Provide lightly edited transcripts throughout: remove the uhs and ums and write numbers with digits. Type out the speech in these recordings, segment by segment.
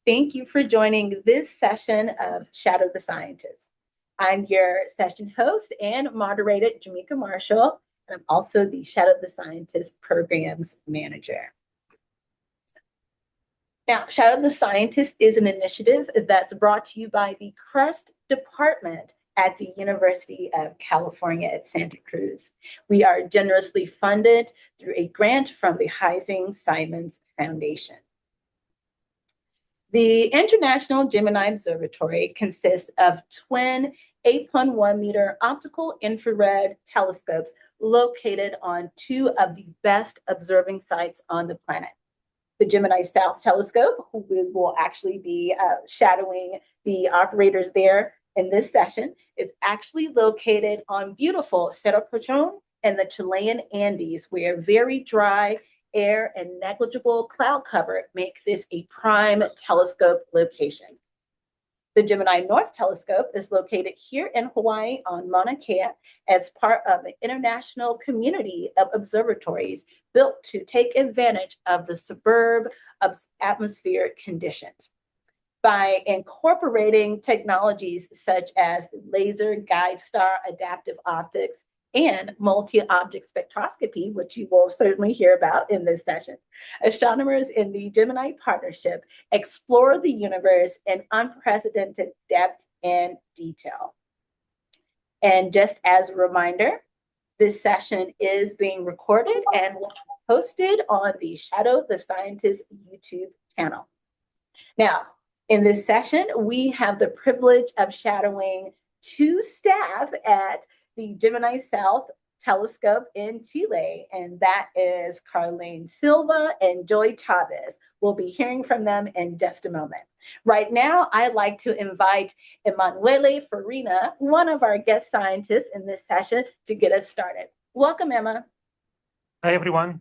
Thank you for joining this session of Shadow the Scientist. I'm your session host and moderator, Jamaica Marshall, and I'm also the Shadow the Scientist Programs Manager. Now, Shadow the Scientist is an initiative that's brought to you by the CREST Department at the University of California at Santa Cruz. We are generously funded through a grant from the Heising-Simons Foundation. The International Gemini Observatory consists of twin 8.1 meter optical infrared telescopes located on two of the best observing sites on the planet. The Gemini South telescope, who will actually be shadowing the operators there in this session, is actually located on beautiful Cerro Pachón in the Chilean Andes, where very dry air and negligible cloud cover make this a prime telescope location. The Gemini North telescope is located here in Hawaii on Maunakea as part of an international community of observatories built to take advantage of the suburban atmospheric conditions. By incorporating technologies such as laser guide star adaptive optics and multi-object spectroscopy, which you will certainly hear about in this session, astronomers in the Gemini partnership explore the universe in unprecedented depth and detail. And just as a reminder, this session is being recorded and will be posted on the Shadow the Scientist YouTube channel. Now, in this session, we have the privilege of shadowing two staff at the Gemini South telescope in Chile, and that is Carlene Silva and Joy Chavez. We'll be hearing from them in just a moment. Right now, I'd like to invite Emanuele Farina, one of our guest scientists in this session, to get us started. Welcome, Emma. Hi, everyone.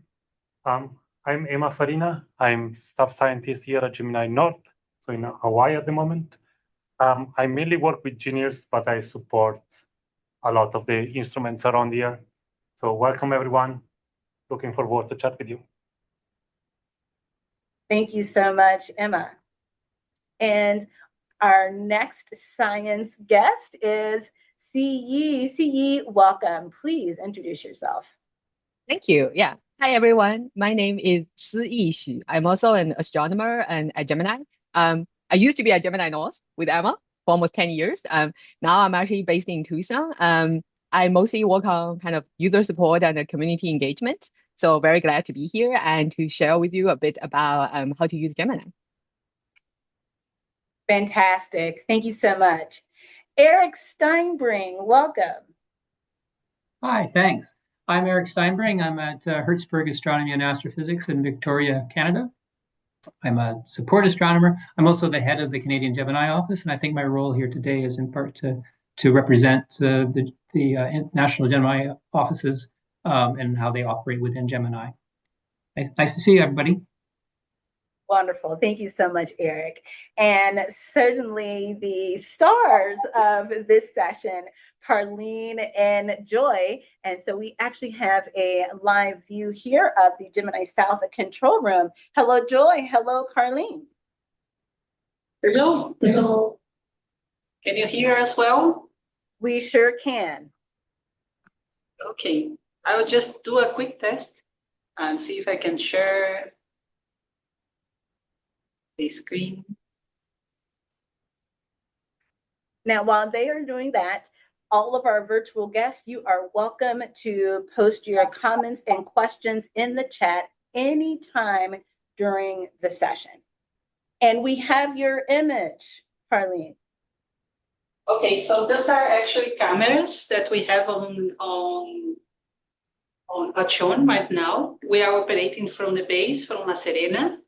I'm Emma Farina. I'm staff scientist here at Gemini North, so in Hawaii at the moment. I mainly work with engineers, but I support a lot of the instruments around here. So welcome, everyone. Looking forward to chat with you. Thank you so much, Emma. And our next science guest is Siyi. Siyi, welcome. Please introduce yourself. Thank you. Yeah. Hi, everyone. My name is Siyi Xu. I'm also an astronomer and a Gemini. I used to be at Gemini North with Emma for almost 10 years. Now I'm actually based in Tucson. I mostly work on kind of user support and community engagement. So very glad to be here and to share with you a bit about how to use Gemini. Fantastic. Thank you so much. Eric Steinbring, welcome. Hi, thanks. I'm Eric Steinbring. I'm at Hertzberg Astronomy and Astrophysics in Victoria, Canada. I'm a support astronomer. I'm also the head of the Canadian Gemini office, and I think my role here today is in part to represent the national Gemini offices and how they operate within Gemini. Nice to see you, everybody. Wonderful. Thank you so much, Eric. And certainly the stars of this session, Carlene and Joy. And so we actually have a live view here of the Gemini South control room. Hello, Joy. Hello, Carlene. Hello. Hello. Can you hear us well? We sure can. Okay. I will just do a quick test and see if I can share the screen. Now, while they are doing that, all of our virtual guests, you are welcome to post your comments and questions in the chat anytime during the session. And we have your image, Carlene. Okay, so these are actually cameras that we have on Pachón right now. We are operating from the base, from La Serena.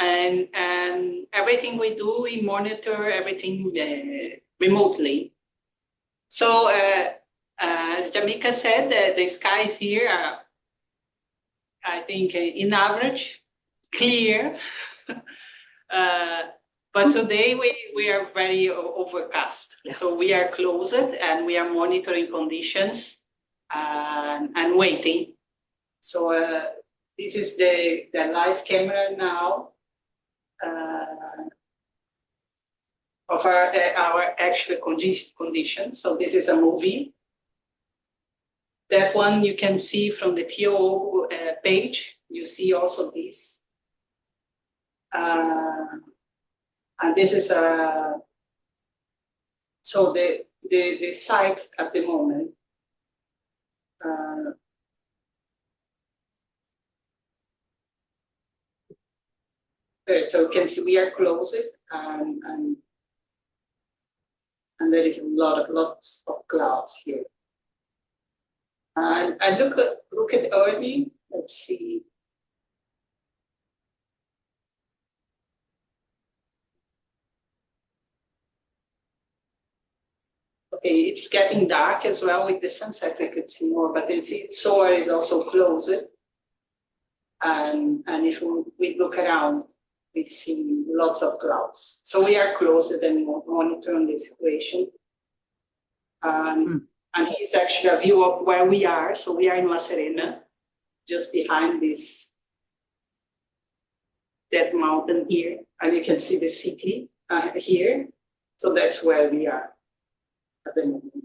And everything we do, we monitor everything remotely. So as Jamaica said, the skies here are, I think, in average, clear. But today we are very overcast. Yeah. So we are closed and we are monitoring conditions and waiting. So this is the live camera now. of our actual conditions. So this is a movie. That one you can see from the TO page. You see also this. And this is so the site at the moment. So you can see we are closed, and there is lots of clouds here. And I look at early. Let's see. Okay, it's getting dark as well with the sunset. We could see more, but SOAR is also closed. And if we look around, we see lots of clouds. So we are closed and monitoring the situation. And here's actually a view of where we are. So we are in La Serena, just behind that mountain here. And you can see the city here. So that's where we are at the moment.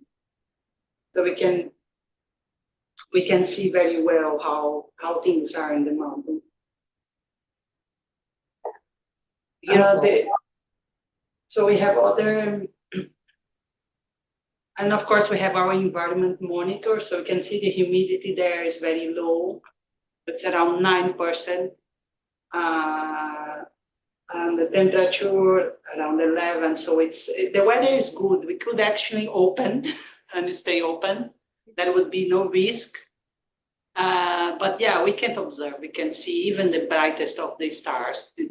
So we can see very well how things are in the mountain. So we have other, and of course we have our environment monitor. So you can see the humidity there is very low. It's around 9%. And the temperature around 11. So the weather is good. We could actually open and stay open. There would be no risk. But yeah, we can't observe. We can see even the brightest of the stars. And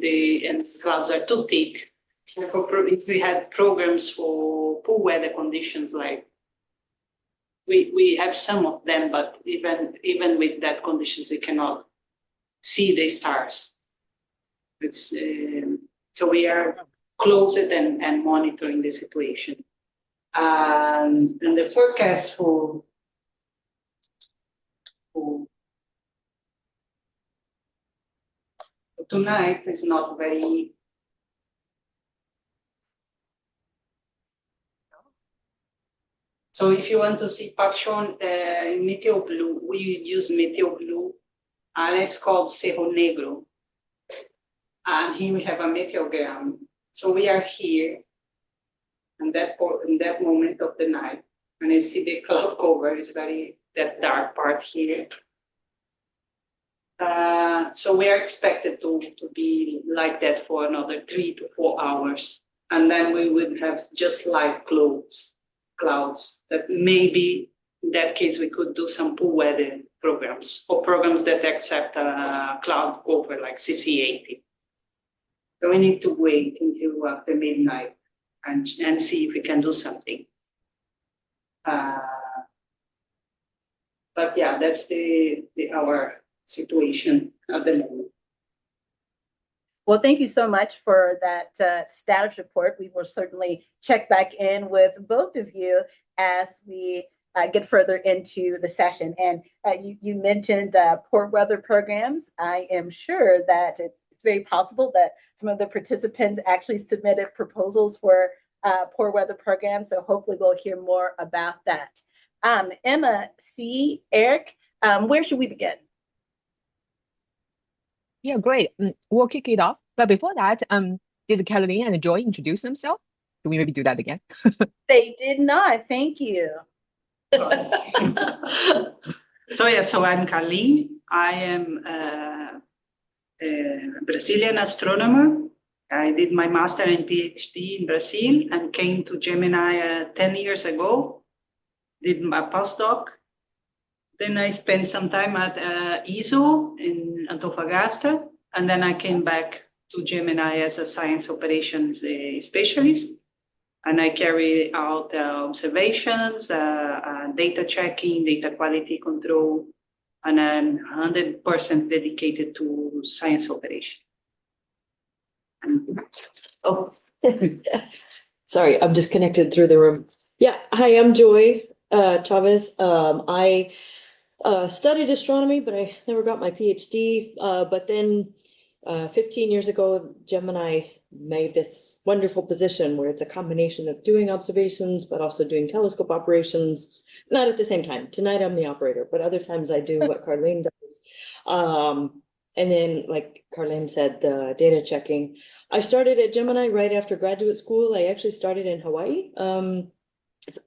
the clouds are too thick. So if we had programs for poor weather conditions, like we have some of them, but even with that conditions, we cannot see the stars. So we are closed and monitoring the situation. And the forecast for tonight is not very. So if you want to see Pachón in Meteo Blue, we use Meteo Blue, and it's called Cerro Negro. And here we have a meteogram. So we are here in that moment of the night. And you see the cloud cover is that dark part here. So we are expected to be like that for another 3 to 4 hours. And then we would have just light clouds that maybe in that case we could do some poor weather programs or programs that accept cloud cover like CC80. So we need to wait until after midnight and see if we can do something. But yeah, that's our situation at the moment. Well, thank you so much for that status report. We will certainly check back in with both of you as we get further into the session. And you mentioned poor weather programs. I am sure that it's very possible that some of the participants actually submitted proposals for poor weather programs. So hopefully we'll hear more about that. Emma, C, Eric, where should we begin? Yeah, great. We'll kick it off. But before that, did Caroline and Joy introduce themselves? Can we maybe do that again? They did not. Thank you. So I'm Caroline. I am a Brazilian astronomer. I did my master and PhD in Brazil and came to Gemini 10 years ago. Did my postdoc. Then I spent some time at ISO in Antofagasta, and then I came back to Gemini as a science operations specialist. And I carry out observations, data checking, data quality control, and I'm 100% dedicated to science operation. Oh, sorry, I'm disconnected through the room. Yeah, hi, I'm Joy Chavez. I studied astronomy, but I never got my PhD. But then 15 years ago, Gemini made this wonderful position where it's a combination of doing observations, but also doing telescope operations, not at the same time. Tonight I'm the operator, but other times I do what Carlene does. And then, like Carlene said, the data checking. I started at Gemini right after graduate school. I actually started in Hawaii.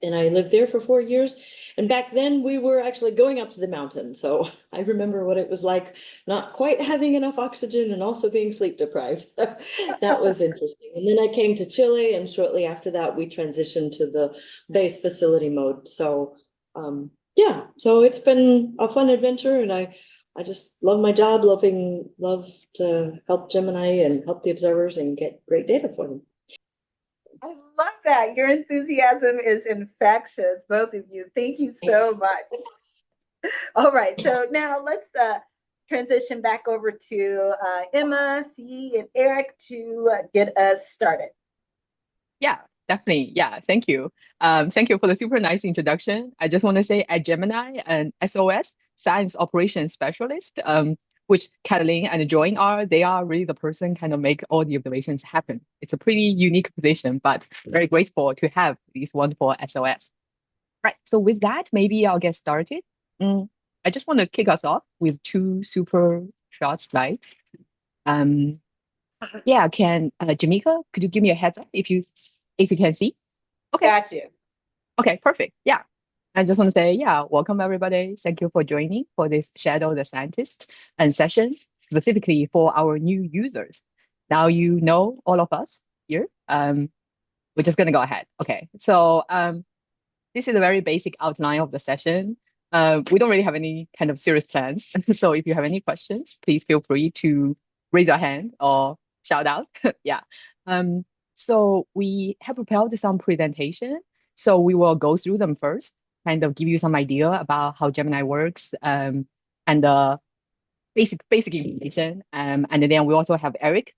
And I lived there for 4 years. And back then we were actually going up to the mountain. So I remember what it was like not quite having enough oxygen and also being sleep deprived. That was interesting. And then I came to Chile, and shortly after that, we transitioned to the base facility mode. So yeah, so it's been a fun adventure, and I just love my job, love to help Gemini and help the observers and get great data for them. I love that. Your enthusiasm is infectious, both of you. Thank you so much. All right, so now let's transition back over to Emma, C, and Eric to get us started. Yeah, definitely. Yeah, thank you. Thank you for the super nice introduction. I just want to say at Gemini, an SOS, Science Operations Specialist, which Kathleen and Joy are, they are really the person kind of make all the observations happen. It's a pretty unique position, but very grateful to have these wonderful SOS. Right, so with that, maybe I'll get started. I just want to kick us off with 2 super short slides. Yeah, Jamaica, could you give me a heads up if you can see? Okay. Got you. Okay, perfect. Yeah. I just want to say, yeah, welcome everybody. Thank you for joining for this Shadow the Scientist and sessions, specifically for our new users. Now you know all of us here. We're just gonna go ahead. Okay, so this is a very basic outline of the session. We don't really have any kind of serious plans. So if you have any questions, please feel free to raise your hand or shout out. Yeah. So we have prepared some presentation. So we will go through them first, kind of give you some idea about how Gemini works, and the basic information. And then we also have Eric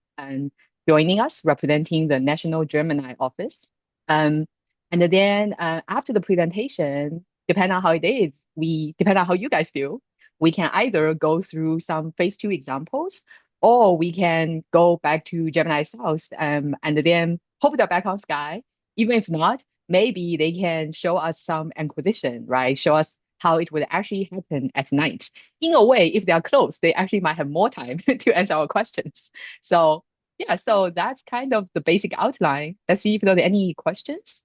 joining us, representing the National Gemini Office. And then after the presentation, depending on how it is, depending on how you guys feel, we can either go through some phase 2 examples, or we can go back to Gemini South and then hope they're back on sky. Even if not, maybe they can show us some acquisition, right? Show us how it would actually happen at night. In a way, if they are close, they actually might have more time to answer our questions. So yeah, so that's kind of the basic outline. Let's see if there are any questions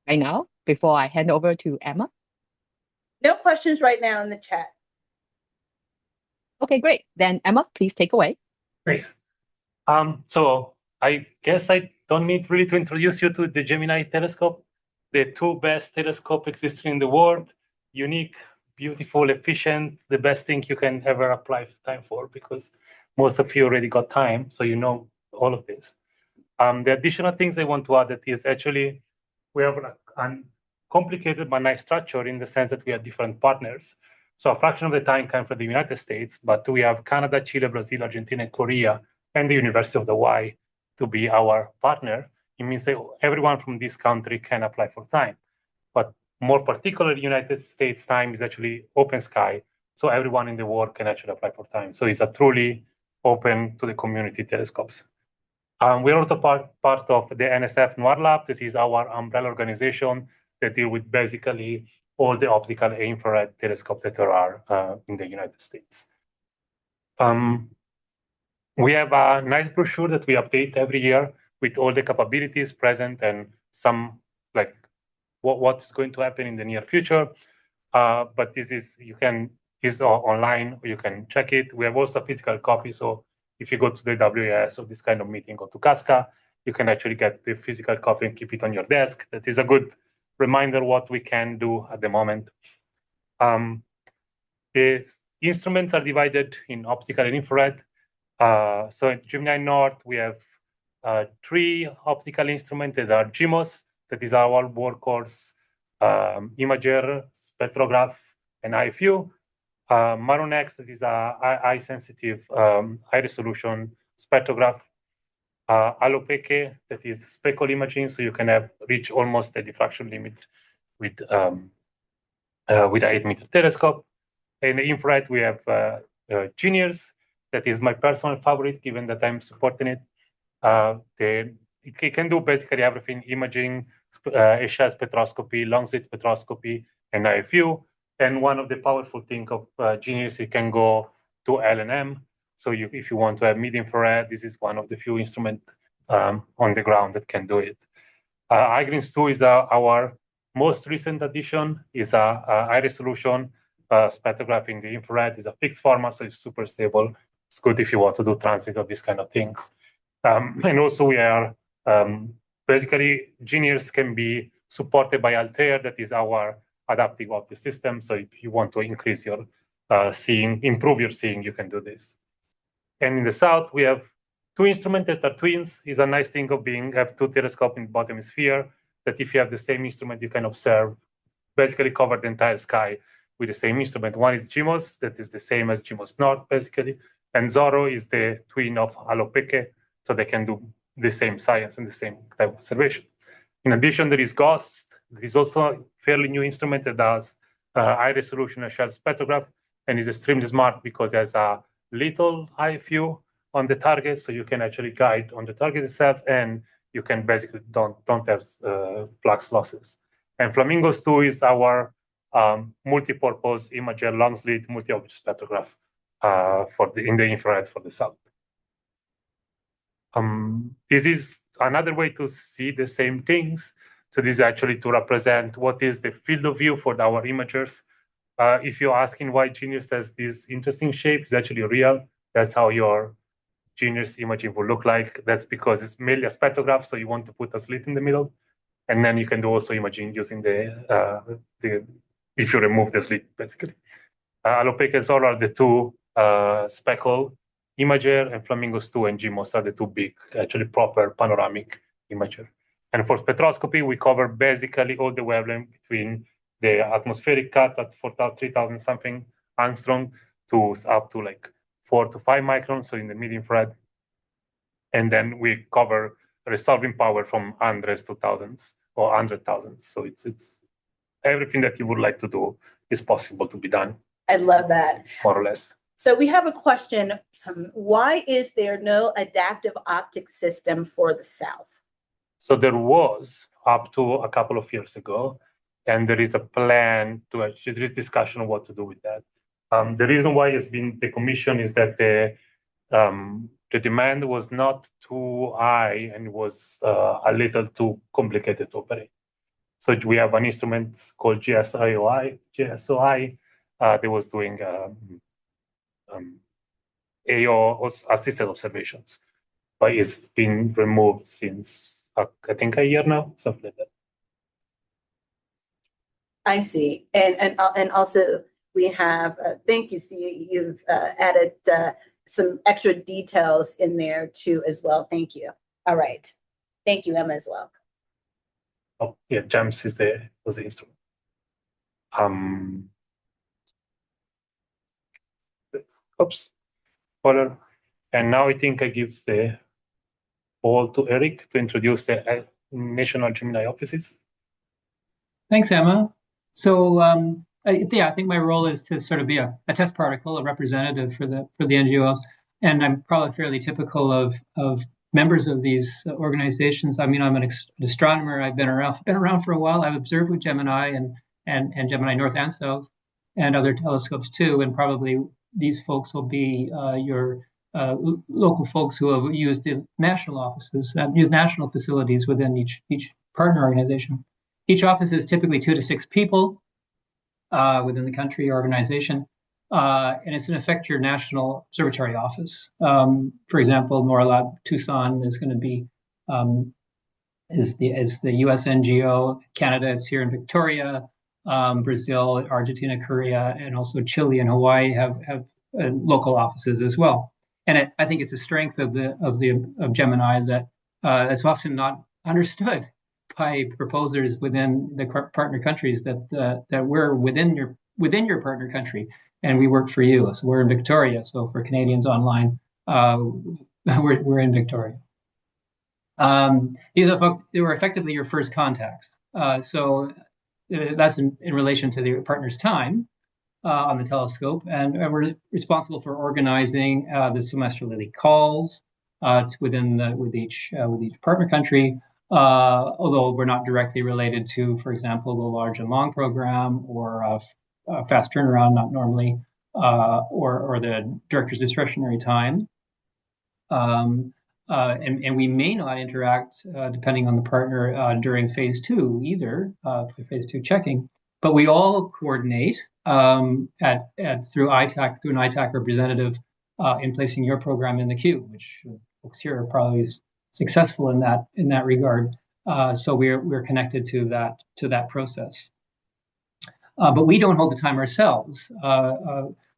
right now before I hand over to Emma. No questions right now in the chat. Okay, great. Then Emma, please take away. Great. So I guess I don't need really to introduce you to the Gemini telescope. The 2 best telescopes existing in the world, unique, beautiful, efficient, the best thing you can ever apply time for, because most of you already got time, so you know all of this. The additional things I want to add that is actually we have a complicated but nice structure in the sense that we have different partners. So a fraction of the time comes from the United States, but we have Canada, Chile, Brazil, Argentina, Korea, and the University of Hawaii to be our partner. It means that everyone from this country can apply for time. But more particularly, United States time is actually open sky, so everyone in the world can actually apply for time. So it's a truly open to the community telescopes. We're also part of the NSF NOIR Lab, that is our umbrella organization that deal with basically all the optical and infrared telescopes that there are in the United States. We have a nice brochure that we update every year with all the capabilities present and some like what is going to happen in the near future. But this is online, or you can check it. We have also a physical copy, so if you go to the WAS or this kind of meeting, go to Casca, you can actually get the physical copy and keep it on your desk. That is a good reminder what we can do at the moment. The instruments are divided in optical and infrared. So in Gemini North, we have 3 optical instruments that are GMOS, that is our workhorse imager, spectrograph, and IFU. Maunakea, that is a eye-sensitive, high-resolution spectrograph. Alopeke, that is speckle imaging, so you can reach almost the diffraction limit with an 8-meter telescope. In the infrared, we have Genius, that is my personal favorite, given that I'm supporting it. It can do basically everything: imaging, shell spectroscopy, long slit spectroscopy, and IFU. And one of the powerful things of Genius, it can go to LNM. So if you want to have mid-infrared, this is one of the few instruments on the ground that can do it. iGreens 2 is our most recent addition. Is a high resolution spectrograph in the infrared. It's a fixed format, so it's super stable. It's good if you want to do transit or these kind of things. And also we are basically Genius can be supported by Altair, that is our adaptive optic system. So if you want to increase your seeing, improve your seeing, you can do this. And in the south, we have two instruments that are twins. Is a nice thing of have two telescopes in the bottom hemisphere, that if you have the same instrument, you can observe, basically cover the entire sky with the same instrument. One is GMOS, that is the same as GMOS North, basically. And Zorro is the twin of Alopeke, so they can do the same science and the same type of observation. In addition, there is GHOST. There is also a fairly new instrument that does high resolution shell spectrograph, and is extremely smart because there's a little IFU on the target, so you can actually guide on the target itself, and you can basically don't have flux losses. And Flamingos 2 is our multi-purpose imager long slit multi-object spectrograph in the infrared for the south. This is another way to see the same things. So this is actually to represent what is the field of view for our imagers. If you're asking why Genius has this interesting shape, it's actually real. That's how your Genius imaging will look like. That's because it's mainly a spectrograph, so you want to put a slit in the middle. And then you can do also imaging using if you remove the slit, basically. Alopeke and Zorro are the two speckle imager, and Flamingos 2 and GMOS are the two big, actually proper panoramic imager. And for spectroscopy, we cover basically all the wavelength between the atmospheric cut at 3,000 something angstrom to up to like 4 to 5 microns, so in the mid-infrared. And then we cover resolving power from hundreds to thousands or 100,000. So it's everything that you would like to do is possible to be done. I love that. More or less. So we have a question. Why is there no adaptive optic system for the South? So there was up to a couple of years ago, and there is a plan to actually, there is discussion on what to do with that. The reason why it's been decommissioned is that the demand was not too high and was a little too complicated to operate. So we have an instrument called GSOI that was doing AO assisted observations, but it's been removed since I think a year now, something like that. I see, and also we have thank you. See, you've added some extra details in there too as well. Thank you. All right, thank you, Emma, as well. Oh yeah, James was the instrument. Oops, follow. And now I think I give the ball to Eric to introduce the National Gemini offices. Thanks, Emma. So I think my role is to sort of be a test particle, a representative for the NGOs, and I'm probably fairly typical of members of these organizations. I mean, I'm an astronomer. I've been around for a while. I've observed with Gemini and Gemini North and South, and other telescopes too. And probably these folks will be your local folks who have used the national offices, used national facilities within each partner organization. Each office is typically 2 to 6 people within the country organization, and it's in effect your national observatory office. For example, NORAD Tucson is going to be is the U.S. NGO. Canada, it's here in Victoria. Brazil, Argentina, Korea, and also Chile and Hawaii have local offices as well. And I think it's a strength of Gemini that it's often not understood by proposers within the partner countries that we're within your partner country, and we work for you. So we're in Victoria. So for Canadians online, we're in Victoria. They were effectively your first contacts. So that's in relation to the partner's time. on the telescope, and we're responsible for organizing the semesterly calls with each partner country. Although we're not directly related to, for example, the large and long program or fast turnaround, not normally, or the director's discretionary time. And we may not interact, depending on the partner, during phase 2 either, for phase 2 checking, but we all coordinate through ITAC, through an ITAC representative in placing your program in the queue, which folks here are probably successful in that regard. So we're connected to that process. But we don't hold the time ourselves.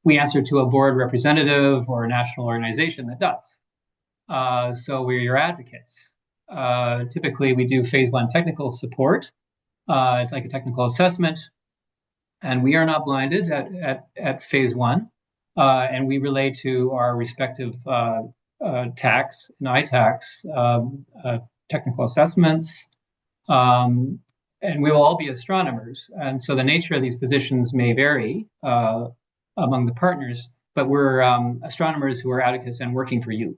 We answer to a board representative or a national organization that does. So we're your advocates. Typically, we do phase 1 technical support. It's like a technical assessment, and we are not blinded at phase 1. And we relate to our respective TACs and ITACs, technical assessments, and we will all be astronomers. And so the nature of these positions may vary among the partners, but we're astronomers who are advocates and working for you.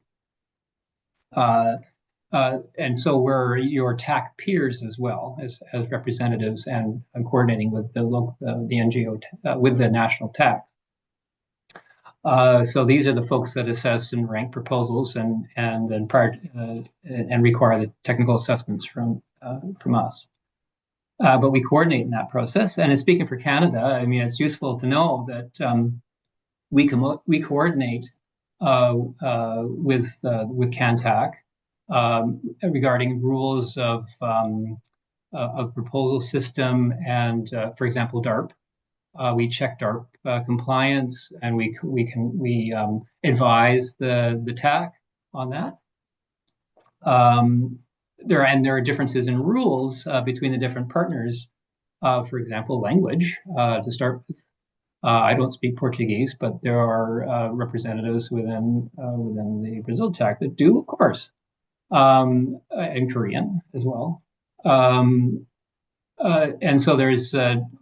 And so we're your TAC peers as well as representatives and coordinating with the NGO, with the national TAC. So these are the folks that assess and rank proposals and require the technical assessments from us. But we coordinate in that process. And in speaking for Canada, I mean, it's useful to know that we coordinate with CanTAC regarding rules of proposal system and, for example, DARP. We check DARP compliance, and we advise the TAC on that. There are differences in rules between the different partners. For example, language to start with. I don't speak Portuguese, but there are representatives within the Brazil TAC that do, of course, and Korean as well. And so there's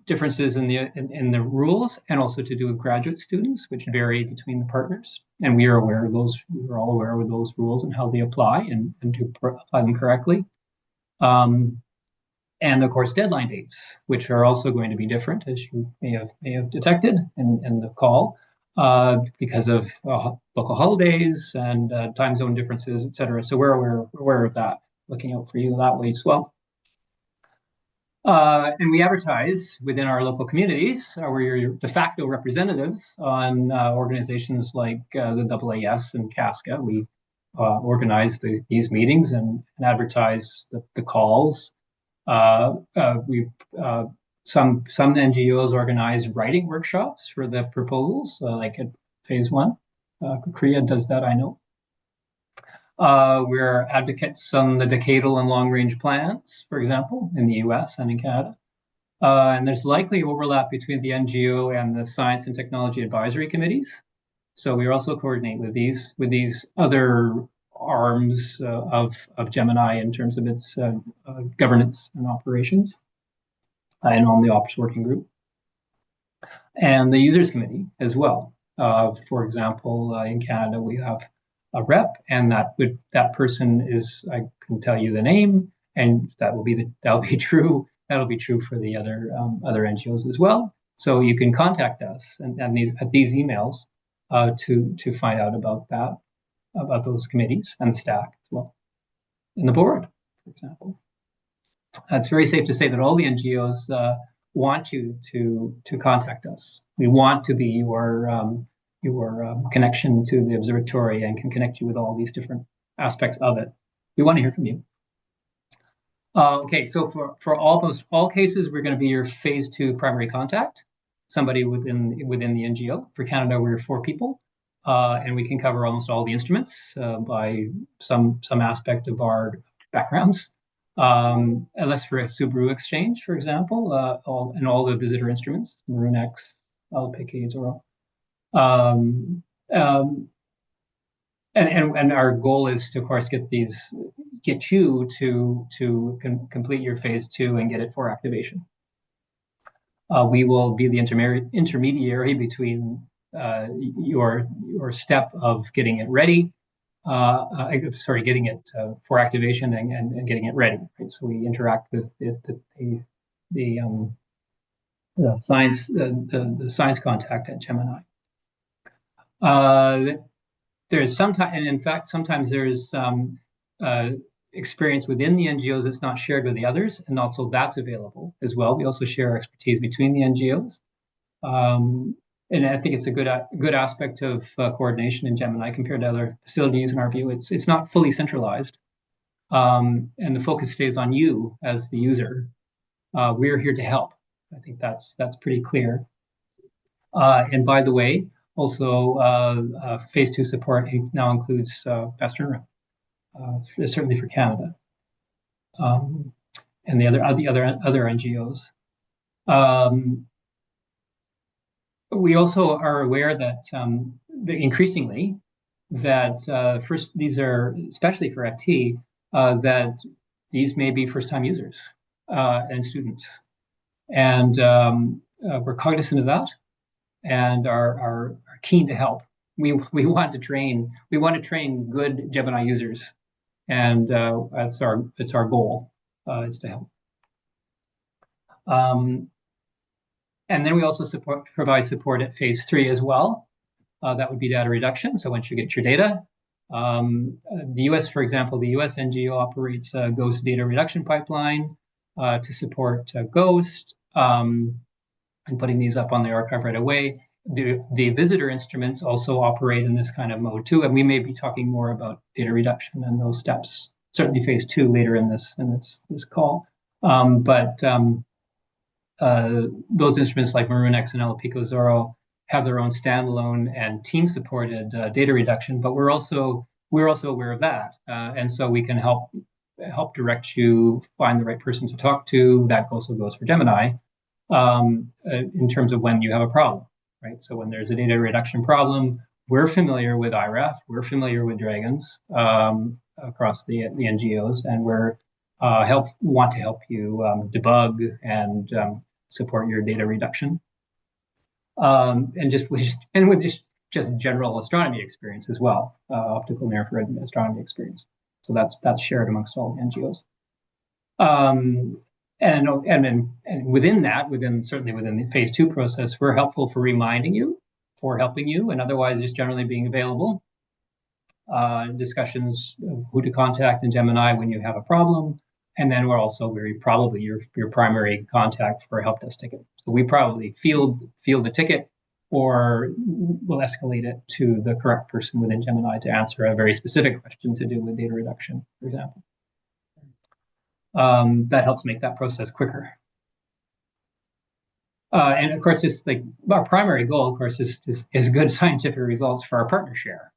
differences in the rules, and also to do with graduate students, which vary between the partners. And we are aware of those. We're all aware of those rules and how they apply, and to apply them correctly. And of course, deadline dates, which are also going to be different, as you may have detected in the call, because of local holidays and time zone differences, et cetera. So we're aware of that, looking out for you that way as well. And we advertise within our local communities. We're your de facto representatives on organizations like the AAS and CASCA. We organize these meetings and advertise the calls. Some NGOs organize writing workshops for the proposals, like at phase 1. Korea does that, I know. We're advocates on the decadal and long-range plans, for example, in the US and in Canada. And there's likely overlap between the NGO and the Science and Technology Advisory Committees. So we also coordinate with these other arms of Gemini in terms of its governance and operations, and on the Ops Working Group. And the Users Committee as well. For example, in Canada, we have a rep, and that person is, I can tell you the name, and that'll be true. That'll be true for the other NGOs as well. So you can contact us at these emails to find out about those committees and the stack as well, and the board, for example. It's very safe to say that all the NGOs want you to contact us. We want to be your connection to the observatory and can connect you with all these different aspects of it. We want to hear from you. Okay, so for almost all cases, we're going to be your phase 2 primary contact, somebody within the NGO. For Canada, we're 4 people, and we can cover almost all the instruments by some aspect of our backgrounds. Unless for a Subaru exchange, for example, all the visitor instruments, Maroon X, LPK, Zorro. And our goal is to, of course, get you to complete your phase 2 and get it for activation. We will be the intermediary between your step of getting it ready, getting it for activation and getting it ready. Right? So we interact with the science contact at Gemini. There's sometimes, and in fact, sometimes there's experience within the NGOs that's not shared with the others, and also that's available as well. We also share expertise between the NGOs, and I think it's a good aspect of coordination in Gemini compared to other facilities. In our view, it's not fully centralized, and the focus stays on you as the user. We're here to help. I think that's pretty clear. And by the way, also phase 2 support now includes Western Rim. Certainly for Canada, and the other NGOs. We also are aware that increasingly that first these are especially for FT that these may be first-time users and students, and we're cognizant of that and are keen to help. We want to train good Gemini users. And it's our goal is to help. And then we also provide support at phase 3 as well. That would be data reduction. So once you get your data, the US, for example, the US NGO operates a GHOST data reduction pipeline to support GHOST and putting these up on the archive right away. The visitor instruments also operate in this kind of mode too, and we may be talking more about data reduction and those steps, certainly phase 2 later in this call. But those instruments like MaroonX and LPico Zorro have their own standalone and team-supported data reduction, but we're also aware of that, and so we can help direct you, find the right person to talk to. That also goes for Gemini in terms of when you have a problem. Right. So when there's a data reduction problem, we're familiar with IRAF, we're familiar with Dragons across the NGOs, and we're want to help you debug and support your data reduction, and with just general astronomy experience as well, optical near infrared astronomy experience. So that's shared amongst all the NGOs. And within that, certainly within the phase 2 process, we're helpful for reminding you, for helping you, and otherwise just generally being available. Discussions of who to contact in Gemini when you have a problem, and then we're also very probably your primary contact for a help desk ticket. So we probably field the ticket, or we'll escalate it to the correct person within Gemini to answer a very specific question to do with data reduction, for example. That helps make that process quicker. And of course, just like our primary goal, of course, is good scientific results for our partner share.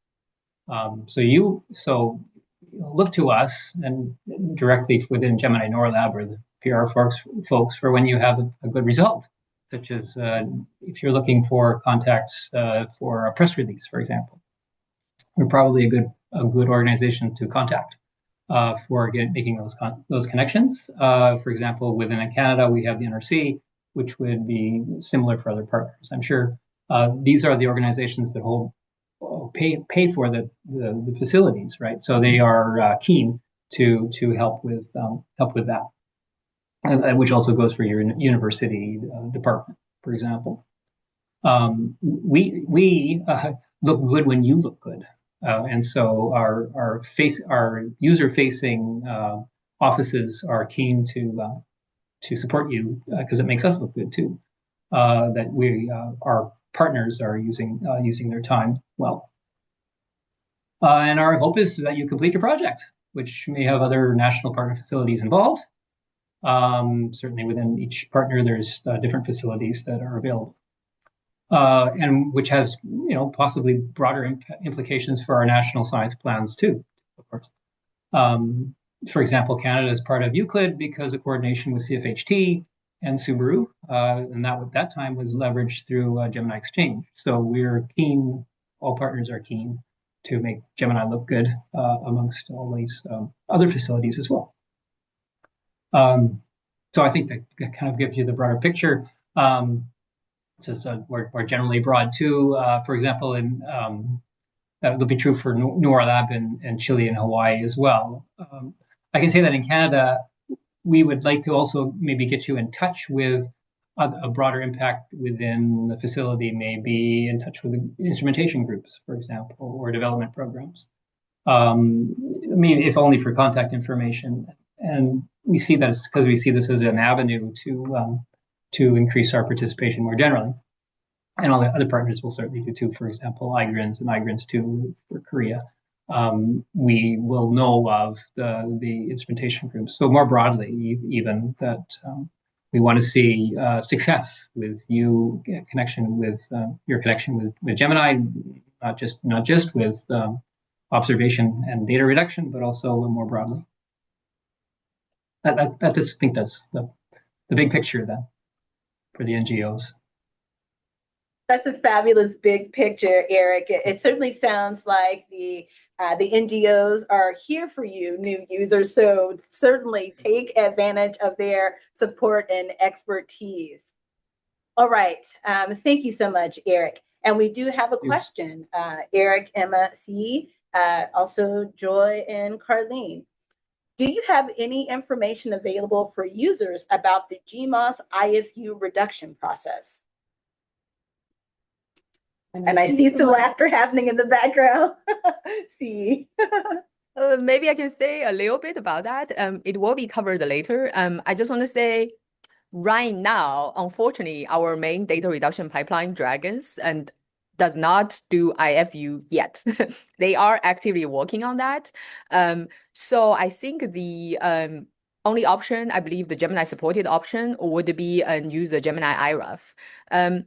So look to us and directly within Gemini NORLab or the PR folks for when you have a good result, such as if you're looking for contacts for a press release, for example. We're probably a good organization to contact. For making those connections. For example, within Canada, we have the NRC, which would be similar for other partners. I'm sure these are the organizations that pay for the facilities, right? So they are keen to help with that, which also goes for your university department, for example. We look good when you look good. And so our user-facing offices are keen to support you because it makes us look good too. That our partners are using their time well. And our hope is that you complete your project, which may have other national partner facilities involved. Certainly within each partner, there's different facilities that are available. And which has, possibly broader implications for our national science plans too, of course. For example, Canada is part of Euclid because of coordination with CFHT and Subaru, and that at that time was leveraged through Gemini Exchange. So we're keen, all partners are keen to make Gemini look good amongst all these other facilities as well. So I think that kind of gives you the broader picture. We're generally broad too. For example, that will be true for NOAA Lab and Chilean Hawaii as well. I can say that in Canada, we would like to also maybe get you in touch with a broader impact within the facility, maybe in touch with the instrumentation groups, for example, or development programs. I mean, if only for contact information. And we see that because we see this as an avenue to increase our participation more generally. And all the other partners will certainly do too. For example, IGRINS and IGRINS 2 for Korea. We will know of the instrumentation groups. So more broadly, even that we want to see success with your connection with Gemini, not just with observation and data reduction, but also more broadly. I just think that's the big picture then for the NGOs. That's a fabulous big picture, Eric. It certainly sounds like the NGOs are here for you, new users. So certainly take advantage of their support and expertise. All right. Thank you so much, Eric. And we do have a question. Eric, Emma, C, also Joy and Carlene. Do you have any information available for users about the GMOS IFU reduction process? And I see some laughter happening in the background. See. Maybe I can say a little bit about that. It will be covered later. I just want to say, right now, unfortunately, our main data reduction pipeline, Dragons, and does not do IFU yet. They are actively working on that. So I think the only option, I believe the Gemini supported option would be use the Gemini IRAF. And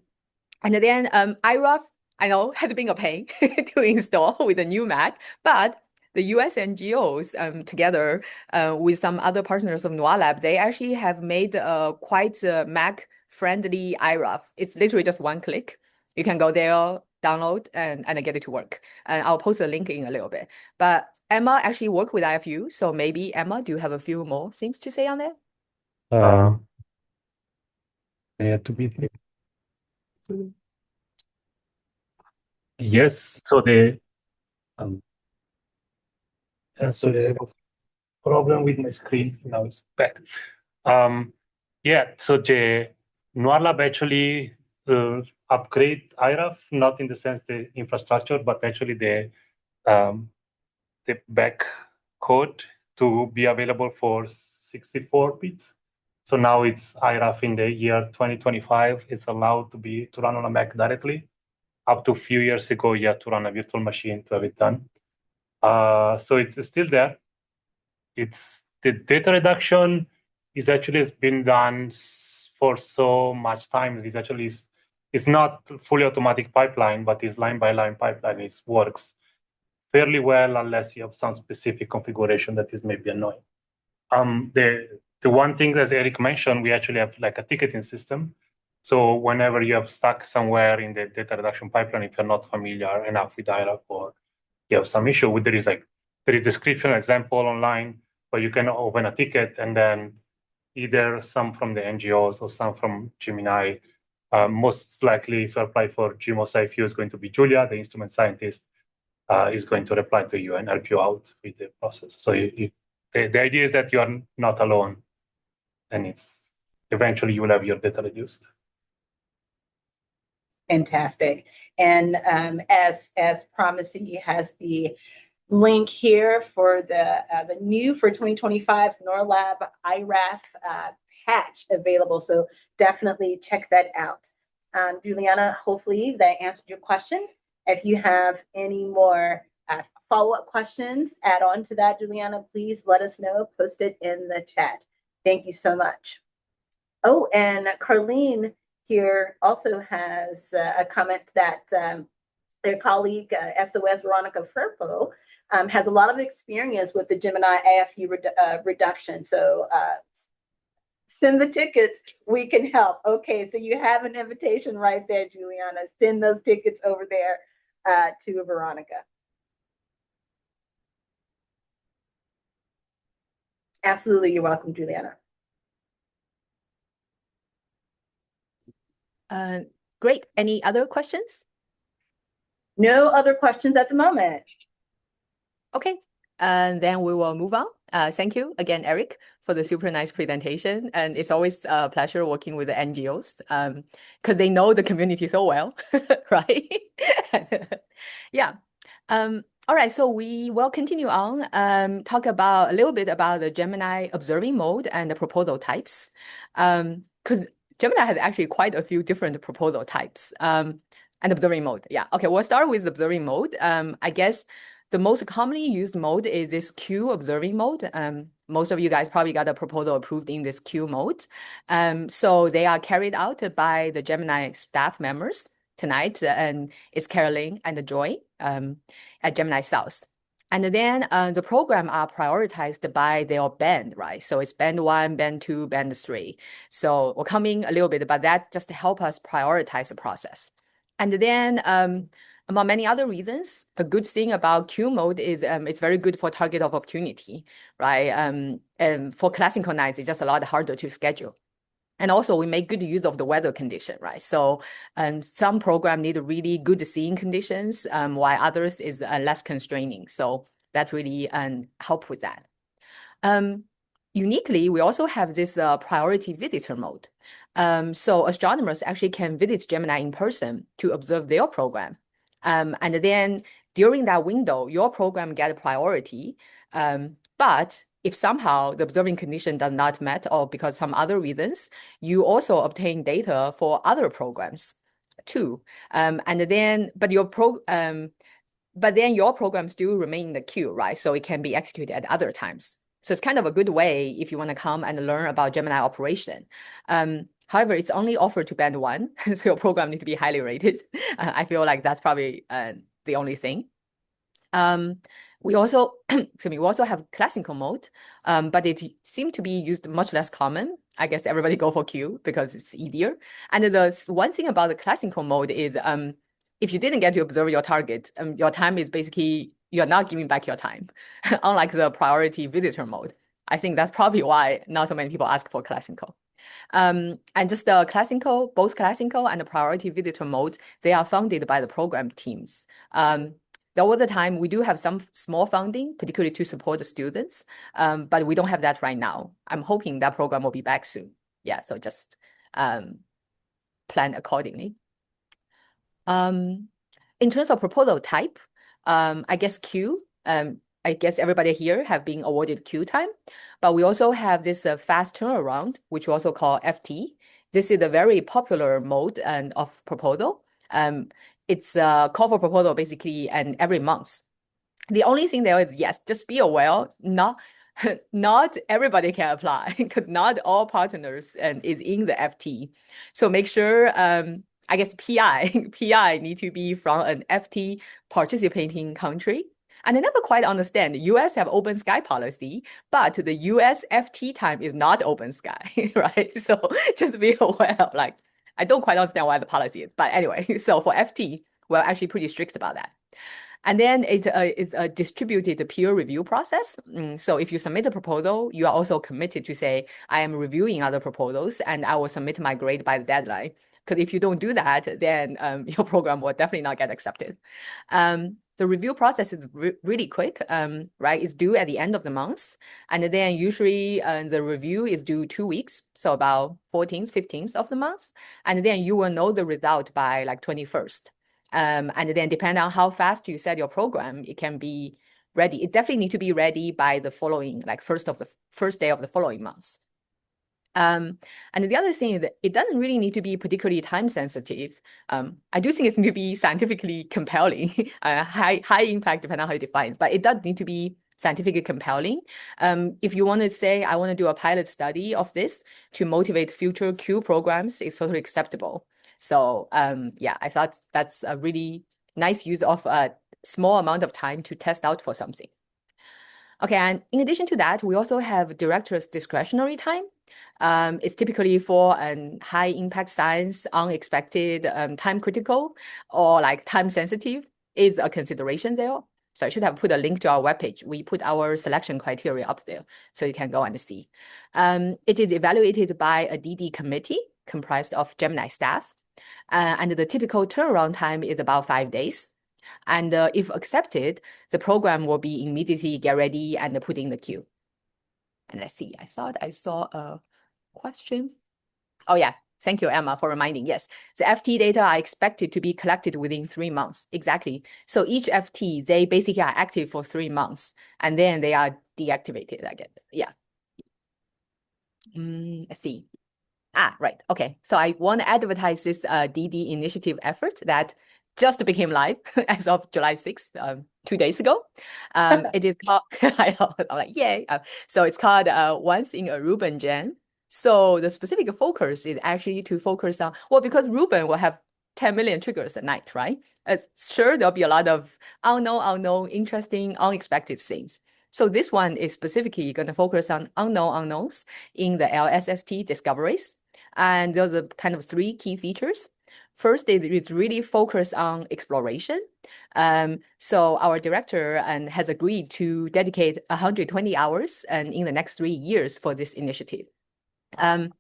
then IRAF, I know, had been a pain to install with a new Mac, but the US NGOs together with some other partners of NOAA Lab, they actually have made quite a Mac-friendly IRAF. It's literally just one click. You can go there, download, and get it to work. And I'll post a link in a little bit. But Emma actually worked with IFU, so maybe, Emma, do you have a few more things to say on that? To be yes, so the problem with my screen now is back. Yeah, so the NOAA Lab actually upgrade IRAF, not in the sense the infrastructure, but actually the back code to be available for 64 bits. So now it's IRAF in the year 2025. It's allowed to run on a Mac directly. Up to a few years ago, you had to run a virtual machine to have it done. So it's still there. It's the data reduction is actually has been done for so much time. It's not fully automatic pipeline, but it's line by line pipeline. It works fairly well unless you have some specific configuration that is maybe annoying. The one thing that Eric mentioned, we actually have like a ticketing system. So whenever you have stuck somewhere in the data reduction pipeline, if you're not familiar enough with IRAF or you have some issue, there is description example online, but you can open a ticket and then either some from the NGOs or some from Gemini. Most likely, if you apply for GMOS IFU, is going to be Julia, the instrument scientist, is going to reply to you and help you out with the process. So the idea is that you are not alone, and eventually you will have your data reduced. Fantastic. And as promised, he has the link here for the new for 2025 NOAA Lab IRAF patch available. So definitely check that out. Juliana, hopefully that answered your question. If you have any more follow-up questions, add on to that, Juliana, please let us know. Post it in the chat. Thank you so much. Oh, and Carlene here also has a comment that their colleague, SOS Veronica Firpo, has a lot of experience with the Gemini IFU reduction. So send the tickets, we can help. Okay, so you have an invitation right there, Juliana. Send those tickets over there to Veronica. Absolutely, you're welcome, Juliana. Great. Any other questions? No other questions at the moment. Okay, and then we will move on. Thank you again, Eric, for the super nice presentation. And it's always a pleasure working with the NGOs because they know the community so well, right? Yeah. All right, so we will continue on, talk about a little bit about the Gemini observing mode and the proposal types. Because Gemini has actually quite a few different proposal types and observing mode. Yeah, okay, we'll start with observing mode. I guess the most commonly used mode is this queue observing mode. Most of you guys probably got a proposal approved in this queue mode. So they are carried out by the Gemini staff members tonight, and it's Caroline and Joy at Gemini South. And then the program are prioritized by their band, right? So it's band 1, band 2, band 3. So we're coming a little bit, but that just help us prioritize the process. And then among many other reasons, a good thing about queue mode is it's very good for target of opportunity, right? And for classical nights, it's just a lot harder to schedule. And also we make good use of the weather condition, right? So some program need really good seeing conditions, while others is less constraining. So that really help with that. Uniquely, we also have this priority visitor mode. So astronomers actually can visit Gemini in person to observe their program. And then during that window, your program get priority. But if somehow the observing condition does not met or because some other reasons, you also obtain data for other programs too. But then your program still remain in the queue, right? So it can be executed at other times. So it's kind of a good way if you want to come and learn about Gemini operation. However, it's only offered to band 1, so your program needs to be highly rated. I feel like that's probably the only thing. We also, we also have classical mode, but it seems to be used much less common. I guess everybody go for Q because it's easier. And the one thing about the classical mode is if you didn't get to observe your target, your time is basically, you're not giving back your time, unlike the priority visitor mode. I think that's probably why not so many people ask for classical. And just the classical, both classical and the priority visitor modes, they are funded by the program teams. There was a time we do have some small funding, particularly to support the students, but we don't have that right now. I'm hoping that program will be back soon. Yeah, so just plan accordingly. In terms of proposal type, I guess Q, I guess everybody here have been awarded Q time, but we also have this fast turnaround, which we also call FT. This is a very popular mode of proposal. It's a call for proposal basically and every month. The only thing there is, yes, just be aware, not everybody can apply because not all partners is in the FT. So make sure, I guess PI need to be from an FT participating country. And I never quite understand, the US have open sky policy, but the US FT time is not open sky, right? So just be aware of like, I don't quite understand why the policy is, but anyway, so for FT, we're actually pretty strict about that. And then it's a distributed peer review process. So if you submit a proposal, you are also committed to say, I am reviewing other proposals and I will submit my grade by the deadline. Because if you don't do that, then your program will definitely not get accepted. The review process is really quick, right? It's due at the end of the month. And then usually the review is due 2 weeks. So about 14th, 15th of the month. And then you will know the result by like 21st. And then depending on how fast you set your program, it can be ready. It definitely need to be ready by the following, like first day of the following month. And the other thing is that it doesn't really need to be particularly time sensitive. I do think it needs to be scientifically compelling, high impact depending on how you define it, but it does need to be scientifically compelling. If you want to say, I want to do a pilot study of this to motivate future Q programs, it's totally acceptable. So yeah, I thought that's a really nice use of a small amount of time to test out for something. Okay, and in addition to that, we also have director's discretionary time. It's typically for high impact science, unexpected, time critical, or like time sensitive is a consideration there. So I should have put a link to our webpage. We put our selection criteria up there so you can go and see. It is evaluated by a DD committee comprised of Gemini staff. And the typical turnaround time is about 5 days. And if accepted, the program will be immediately get ready and put in the queue. And let's see, I thought I saw a question. Oh yeah, thank you, Emma, for reminding. Yes, the FT data are expected to be collected within 3 months. Exactly. So each FT, they basically are active for 3 months, and then they are deactivated again. Yeah. Let's see. Right. Okay. So I want to advertise this DD initiative effort that just became live as of July 6th, 2 days ago. It is called, I know, I'm like, yay. So it's called Once in a Rubin Gen. So the specific focus is actually to focus on, well, because Rubin will have 10 million triggers at night, right? Sure, there'll be a lot of unknown, interesting, unexpected things. So this one is specifically going to focus on unknowns in the LSST discoveries. And those are kind of 3 key features. First, it is really focused on exploration. So our director has agreed to dedicate 120 hours in the next 3 years for this initiative. And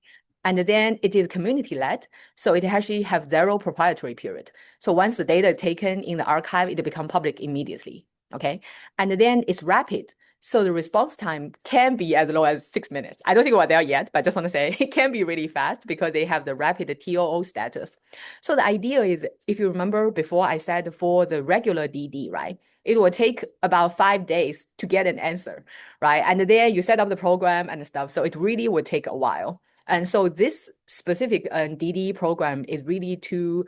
then it is community-led, so it actually have 0 proprietary period. So once the data is taken in the archive, it becomes public immediately, okay? And then it's rapid. So the response time can be as low as 6 minutes. I don't think we're there yet, but I just want to say it can be really fast because they have the rapid TOO status. So the idea is, if you remember before I said for the regular DD, right, it will take about 5 days to get an answer, right? And then you set up the program and stuff. So it really would take a while. And so this specific DD program is really to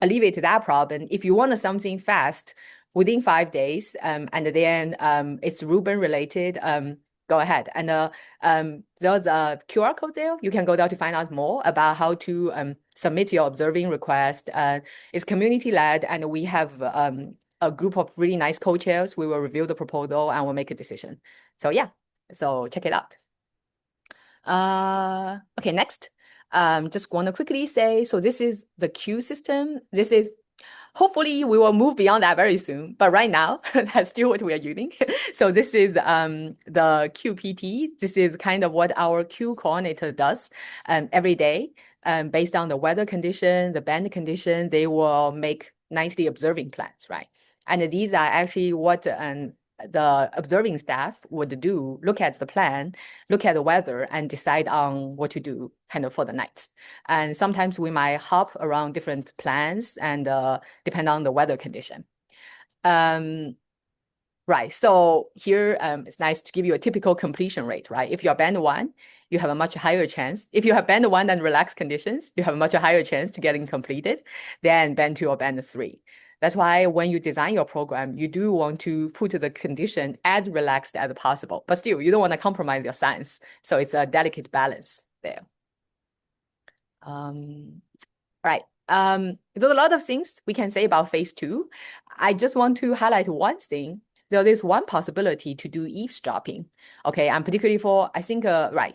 alleviate that problem. If you want something fast, within 5 days, and then it's Rubin related, go ahead. And there's a QR code there. You can go there to find out more about how to submit your observing request. It's community-led, and we have a group of really nice co-chairs. We will review the proposal and we'll make a decision. So yeah, so check it out. Okay, next. Just want to quickly say, so this is the queue system. This is hopefully we will move beyond that very soon, but right now that's still what we are using. So this is the QPT. This is kind of what our Q coordinator does every day. Based on the weather condition, the band condition, they will make nightly observing plans, right? And these are actually what the observing staff would do, look at the plan, look at the weather, and decide on what to do kind of for the night. And sometimes we might hop around different plans and depend on the weather condition. Right, so here it's nice to give you a typical completion rate, right? If you're band 1, you have a much higher chance. If you have band 1 and relaxed conditions, you have a much higher chance to getting completed than band 2 or band 3. That's why when you design your program, you do want to put the condition as relaxed as possible, but still you don't want to compromise your science. So it's a delicate balance there. Right. There's a lot of things we can say about phase 2. I just want to highlight one thing. There is one possibility to do eavesdropping. Okay, and particularly for, I think,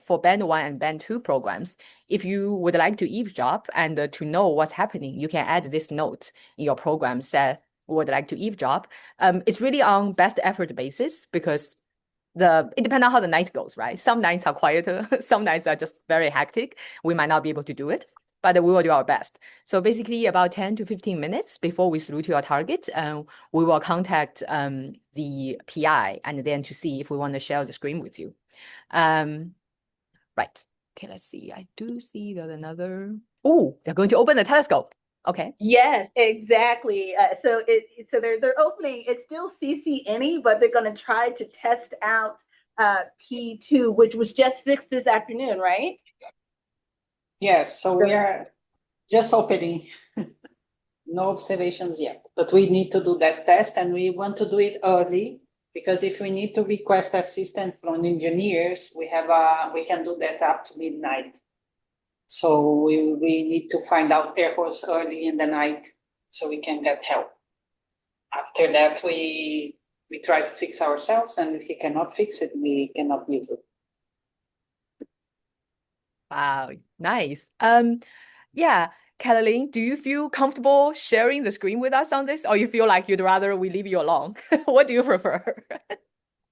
for band 1 and band 2 programs, if you would like to eavesdrop and to know what's happening, you can add this note in your program that would like to eavesdrop. It's really on best effort basis because it depends on how the night goes, right? Some nights are quieter, some nights are just very hectic. We might not be able to do it, but we will do our best. So basically about 10 to 15 minutes before we through to your target, we will contact the PI and then to see if we want to share the screen with you. Right. Okay, let's see. I do see there's another. Oh, they're going to open the telescope. Okay. Yes, exactly. So they're opening. It's still CCNE, but they're going to try to test out P2, which was just fixed this afternoon, right? Yes, so we are just opening. No observations yet, but we need to do that test and we want to do it early because if we need to request assistance from engineers, we can do that up to midnight. So we need to find out errors early in the night so we can get help. After that, we try to fix ourselves, and if we cannot fix it, we cannot use it. Wow, nice. Yeah, Caroline, do you feel comfortable sharing the screen with us on this, or you feel like you'd rather we leave you alone? What do you prefer?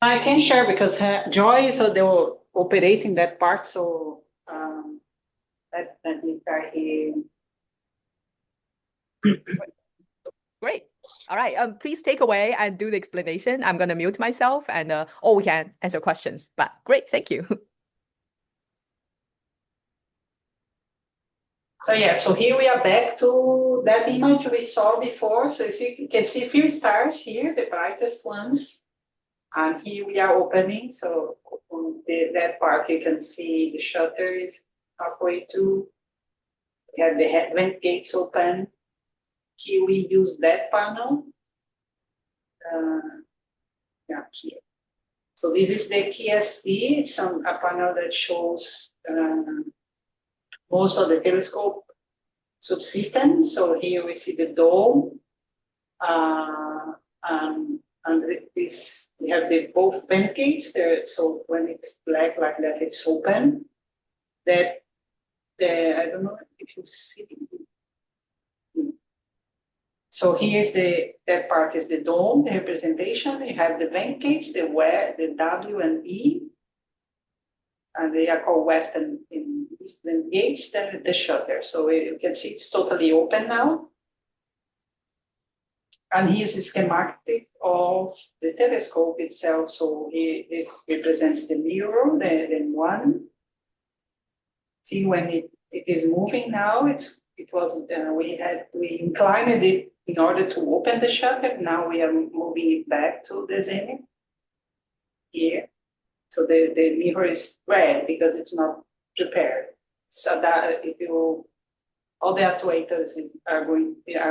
I can share because Joy, so they were operating that part, so let me try here. Great. All right. Please take away and do the explanation. I'm going to mute myself and or we can answer questions. But great. Thank you. So yeah, so here we are back to that image we saw before. So you can see a few stars here, the brightest ones. And here we are opening. So on that part, you can see the shutter is halfway to. We have the vent gates open. Here we use that panel. Yeah, here. So this is the TSD. It's a panel that shows most of the telescope subsystems. So here we see the dome. And this, we have both vent gates there. So when it's black like that, it's open. I don't know if you see. So here's that part is the dome, the representation. You have the vent gates, the W and E. And they are called west and eastern gates, then the shutter. So you can see it's totally open now. And here's a schematic of the telescope itself. So this represents the mirror, the one. See when it is moving now, we inclined it in order to open the shutter. Now we are moving it back to the zenith here. So the mirror is red because it's not prepared. So that all the actuators are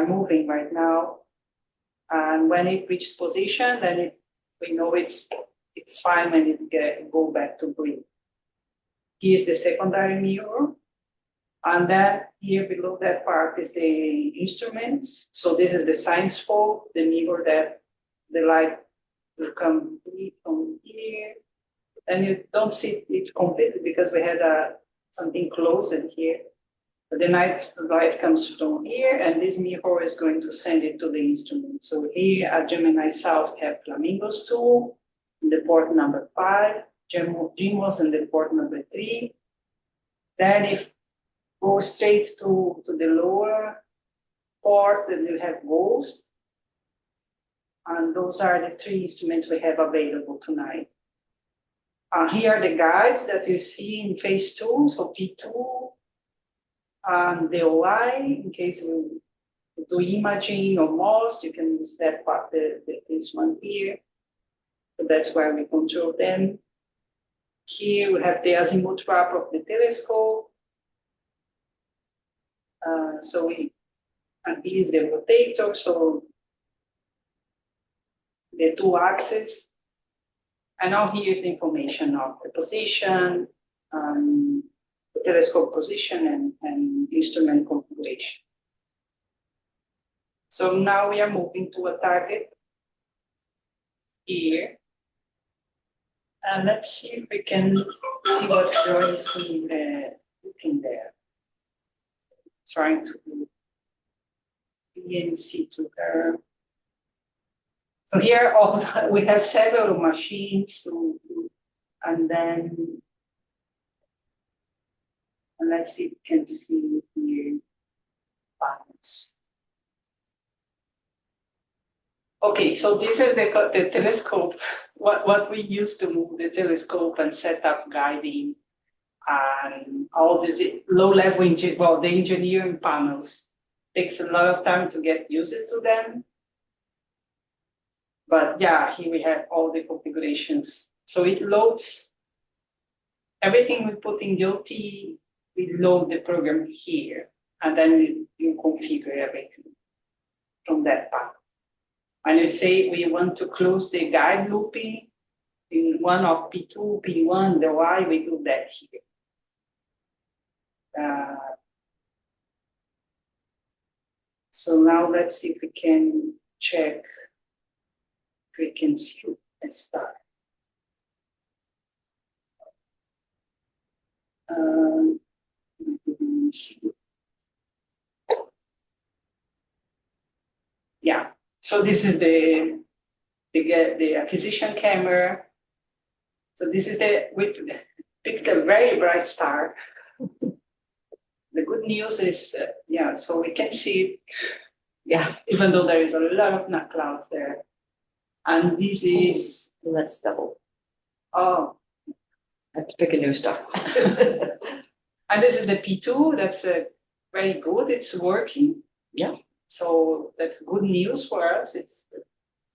moving right now. And when it reaches position, then we know it's fine when it go back to green. Here's the secondary mirror. And then here below that part is the instruments. So this is the science scope, the mirror that the light will come from here. And you don't see it completely because we had something closed in here. But the light comes from here, and this mirror is going to send it to the instrument. So here at Gemini South, we have Flamingos 2, in the port number 5, GMOS in the port number 3. Then if go straight to the lower port, then you have Ghost. And those are the 3 instruments we have available tonight. Here are the guides that you see in phase 2, so P2. The OI, in case you do imaging or MOS, you can use that part, this one here. So that's where we control them. Here we have the azimuth wrap of the telescope. And here is the rotator, so the 2 axes. And now here is the information of the position, the telescope position, and instrument configuration. So now we are moving to a target here. And let's see if we can see what Joy is looking there. Trying to do BNC to her. So here we have several machines and let's see if we can see here panels. Okay, so this is the telescope, what we use to move the telescope and set up guiding and all this low-level, the engineering panels. Takes a lot of time to get used to them. But yeah, here we have all the configurations. So it loads everything we put in GOT, we load the program here, and then you configure everything from that part. And you say we want to close the guide looping in one of P2, P1, the Y, we do that here. So now let's see if we can check. We can see a star. Yeah, so this is the acquisition camera. So this is we picked a very bright star. The good news is, so we can see Yeah, even though there is a lot of nut clouds there. And this is, let's double. oh, I have to pick a new star. and this is the P2. That's very good. It's working. Yeah. So that's good news for us.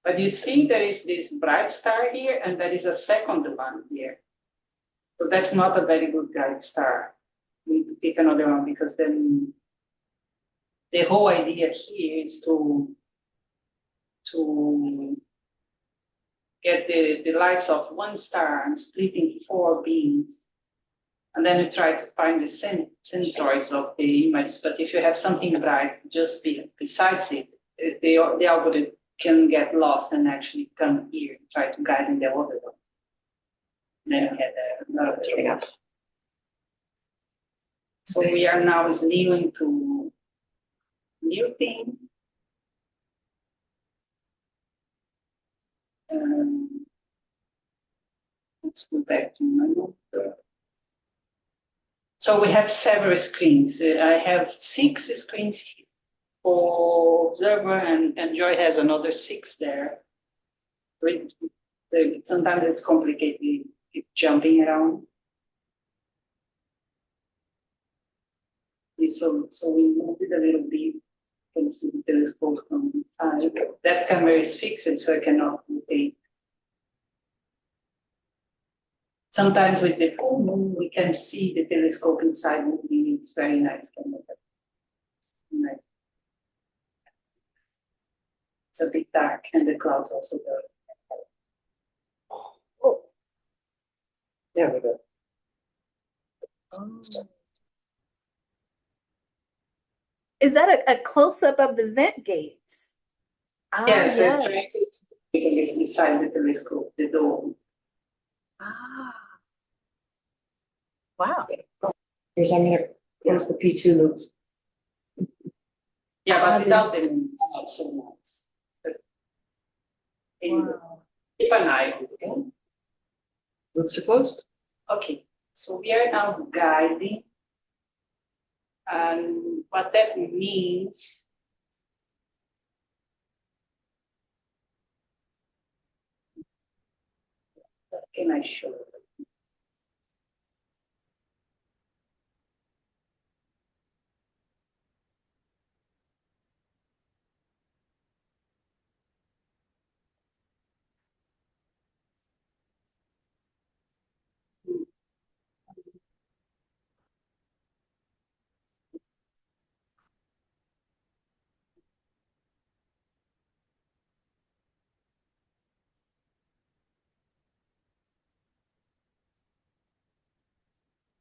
But you see, there is this bright star here, and there is a second one here. So that's not a very good guide star. We need to pick another one because then the whole idea here is to get the lights of one star and split into 4 beams. And then you try to find the centroids of the image. But if you have something bright just besides it, the algorithm can get lost and actually come here and try to guide in the other one. Then you get another thing. So we are now new to new thing. Let's go back to my note. So we have several screens. I have 6 screens here for observer, and Joy has another 6 there. Sometimes it's complicated, keep jumping around. So we moved it a little bit. You can see the telescope from the side. That camera is fixed, so I cannot rotate. Sometimes with the full moon, we can see the telescope inside moving. It's very nice. It's a bit dark, and the clouds also dark. Oh. There we go. Is that a close-up of the vent gates? Yes, yeah. I tried to it's inside the telescope, the dome. Ah. Wow. Here's, I'm gonna close the P2 loops. Yeah, but without them, it's not so nice. But Wow. keep an eye on it. Loops are closed. Okay, so we are now guiding. And what that means, what can I show you?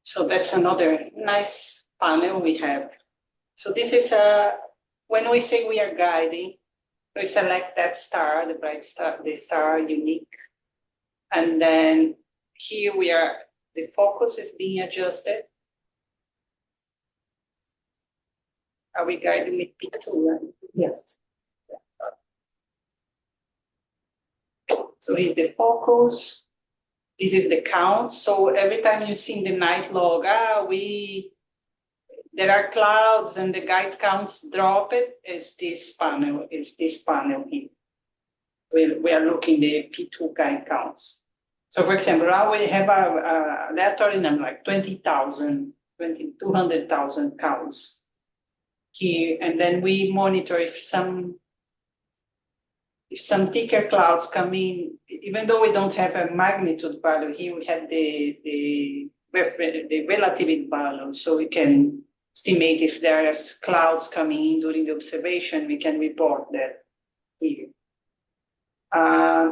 So that's another nice panel we have. So this is when we say we are guiding, we select that star, the bright star, the star unique. And then here the focus is being adjusted. Are we guiding with P2? Yes. So here's the focus. This is the count. So every time you see in the night log, there are clouds and the guide counts drop it, it's this panel here. We are looking the P2 guide counts. So for example, now we have a laboratory number like 200,000 counts here, and then we monitor if some thicker clouds come in, even though we don't have a magnitude value here, we have the relativity value, so we can estimate if there are clouds coming in during the observation, we can report that here.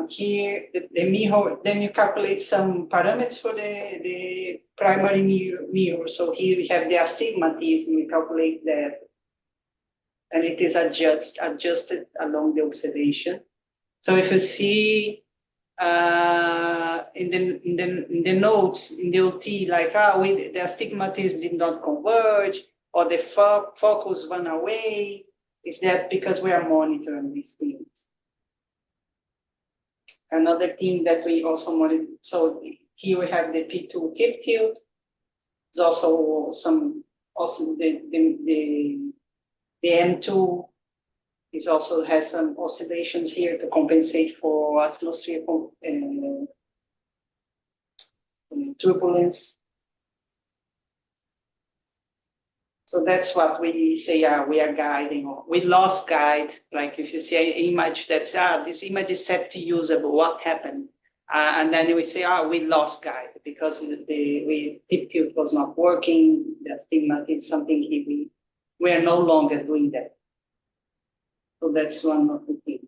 Here, the mirror, then you calculate some parameters for the primary mirror. So here we have the astigmatism, we calculate that, and it is adjusted along the observation. So if you see in the notes in the OT, like the astigmatism did not converge, or the focus went away, is that because we are monitoring these things. Another thing that we also monitor, so here we have the P2 tip tilt. There's also the M2 It also has some oscillations here to compensate for atmospheric turbulence. So that's what we say, we are guiding, or we lost guide. Like if you see an image that's, this image is set to usable, what happened? And then we say, we lost guide because the tip tilt was not working, the astigmatism is something we are no longer doing that. So that's one of the things.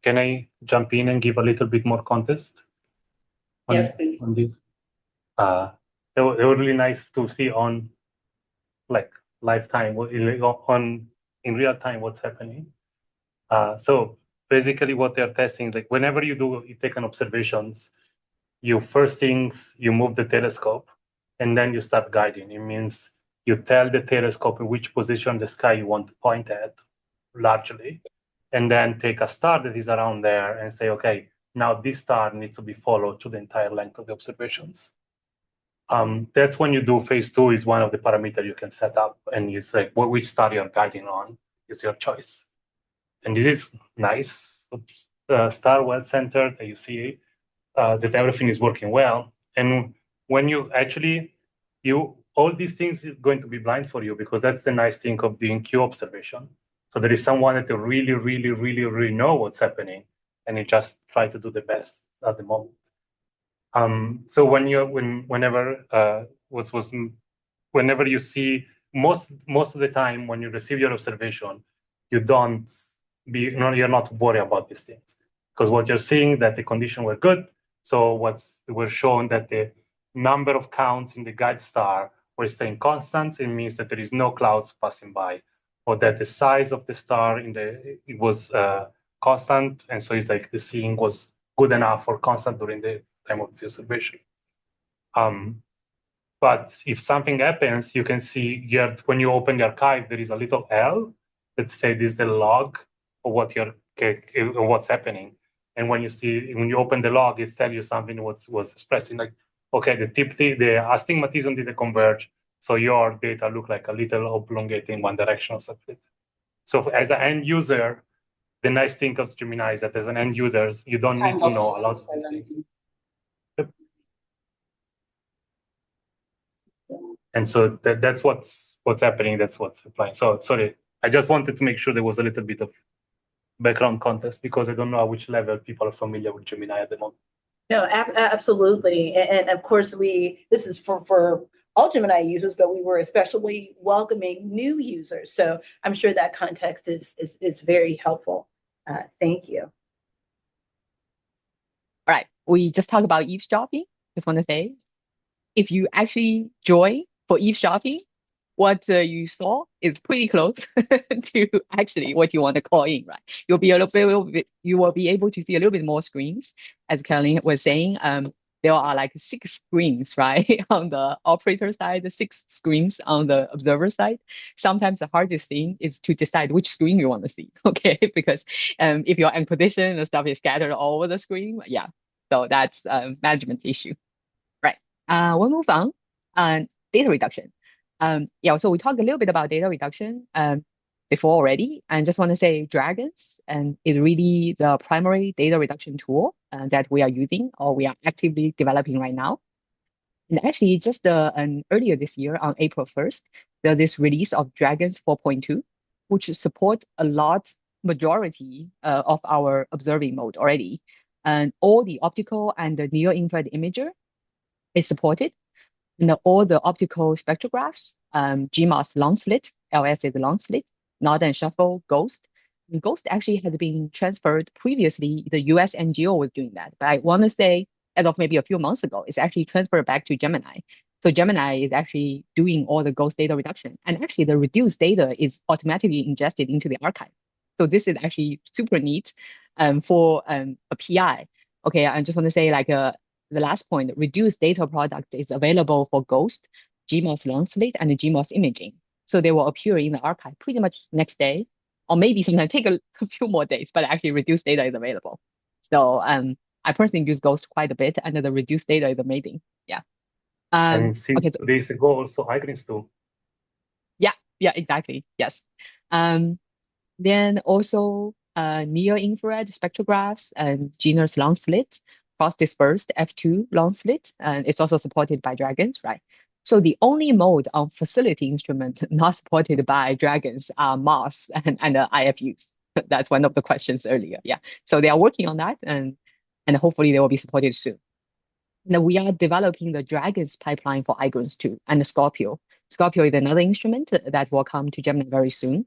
Can I jump in and give a little bit more context? Yes, please. On this? They were really nice to see on like lifetime, in real time what's happening. So basically what they're testing, like whenever you take an observations, you move the telescope and then you start guiding. It means you tell the telescope in which position in the sky you want to point at, largely, and then take a star that is around there and say, okay, now this star needs to be followed to the entire length of the observations. That's when you do phase 2 is one of the parameters you can set up, and you say which star you're guiding on is your choice. And this is nice, star well centered, that you see that everything is working well. And when you actually, all these things are going to be blind for you, because that's the nice thing of doing Q observation. So there is someone that really, really, really, really know what's happening, and you just try to do the best at the moment. So whenever you see, most of the time when you receive your observation, you're not worried about these things, because what you're seeing that the conditions were good. So we're shown that the number of counts in the guide star were staying constant. It means that there is no clouds passing by, or that the size of the star it was constant, and so it's like the seeing was good enough or constant during the time of the observation. But if something happens, you can see when you open the archive, there is a little L that says this is the log of what's happening. And when you open the log, it tells you something was expressing, like, okay, the astigmatism didn't converge, so your data look like a little oblongate in one direction or something. So as an end user, the nice thing of Gemini is that as an end user, you don't need to know a lot of things. Yep. And so that's what's happening. That's what's applying. So sorry, I just wanted to make sure there was a little bit of background context, because I don't know at which level people are familiar with Gemini at the moment. No, absolutely. And of course, this is for all Gemini users, but we were especially welcoming new users. So I'm sure that context is very helpful. Thank you. All right, we just talked about eavesdropping. Just want to say, if you actually join for eavesdropping, what you saw is pretty close to actually what you want to call in, right? You will be able to see a little bit more screens, as Caroline was saying. There are like 6 screens, right, on the operator side, 6 screens on the observer side. Sometimes the hardest thing is to decide which screen you want to see, okay? Because if you're in position, the stuff is scattered all over the screen. Yeah, so that's a management issue, right? We'll move on. Data reduction. So we talked a little bit about data reduction before already, and just want to say Dragons is really the primary data reduction tool that we are using, or we are actively developing right now. And actually, just earlier this year on April 1st, there's this release of Dragons 4.2, which support majority of our observing mode already, and all the optical and the near-infrared imager is supported. And all the optical spectrographs, GMOS long slit, LS is long slit, nod and shuffle, Ghost. And Ghost actually had been transferred previously. The US NGO was doing that, but I want to say, as of maybe a few months ago, it's actually transferred back to Gemini. So Gemini is actually doing all the Ghost data reduction, and actually the reduced data is automatically ingested into the archive. So this is actually super neat for a PI. Okay, I just want to say, like, the last point, reduced data product is available for Ghost, GMOS long slit, and the GMOS imaging. So they will appear in the archive pretty much next day, or maybe sometimes take a few more days, but actually reduced data is available. So I personally use Ghost quite a bit, and the reduced data is amazing. Yeah. And since 2 days ago, also iGreens too. Yeah, exactly. Yes. Then also near-infrared spectrographs and Genus long slit, cross-dispersed F2 long slit, and it's also supported by Dragons, right? So the only mode on facility instrument not supported by Dragons are MOS and IFUs. That's one of the questions earlier. Yeah. So they are working on that and hopefully they will be supported soon. Now we are developing the Dragons pipeline for iGrounds 2 and the Scorpio. Scorpio is another instrument that will come to Gemini very soon.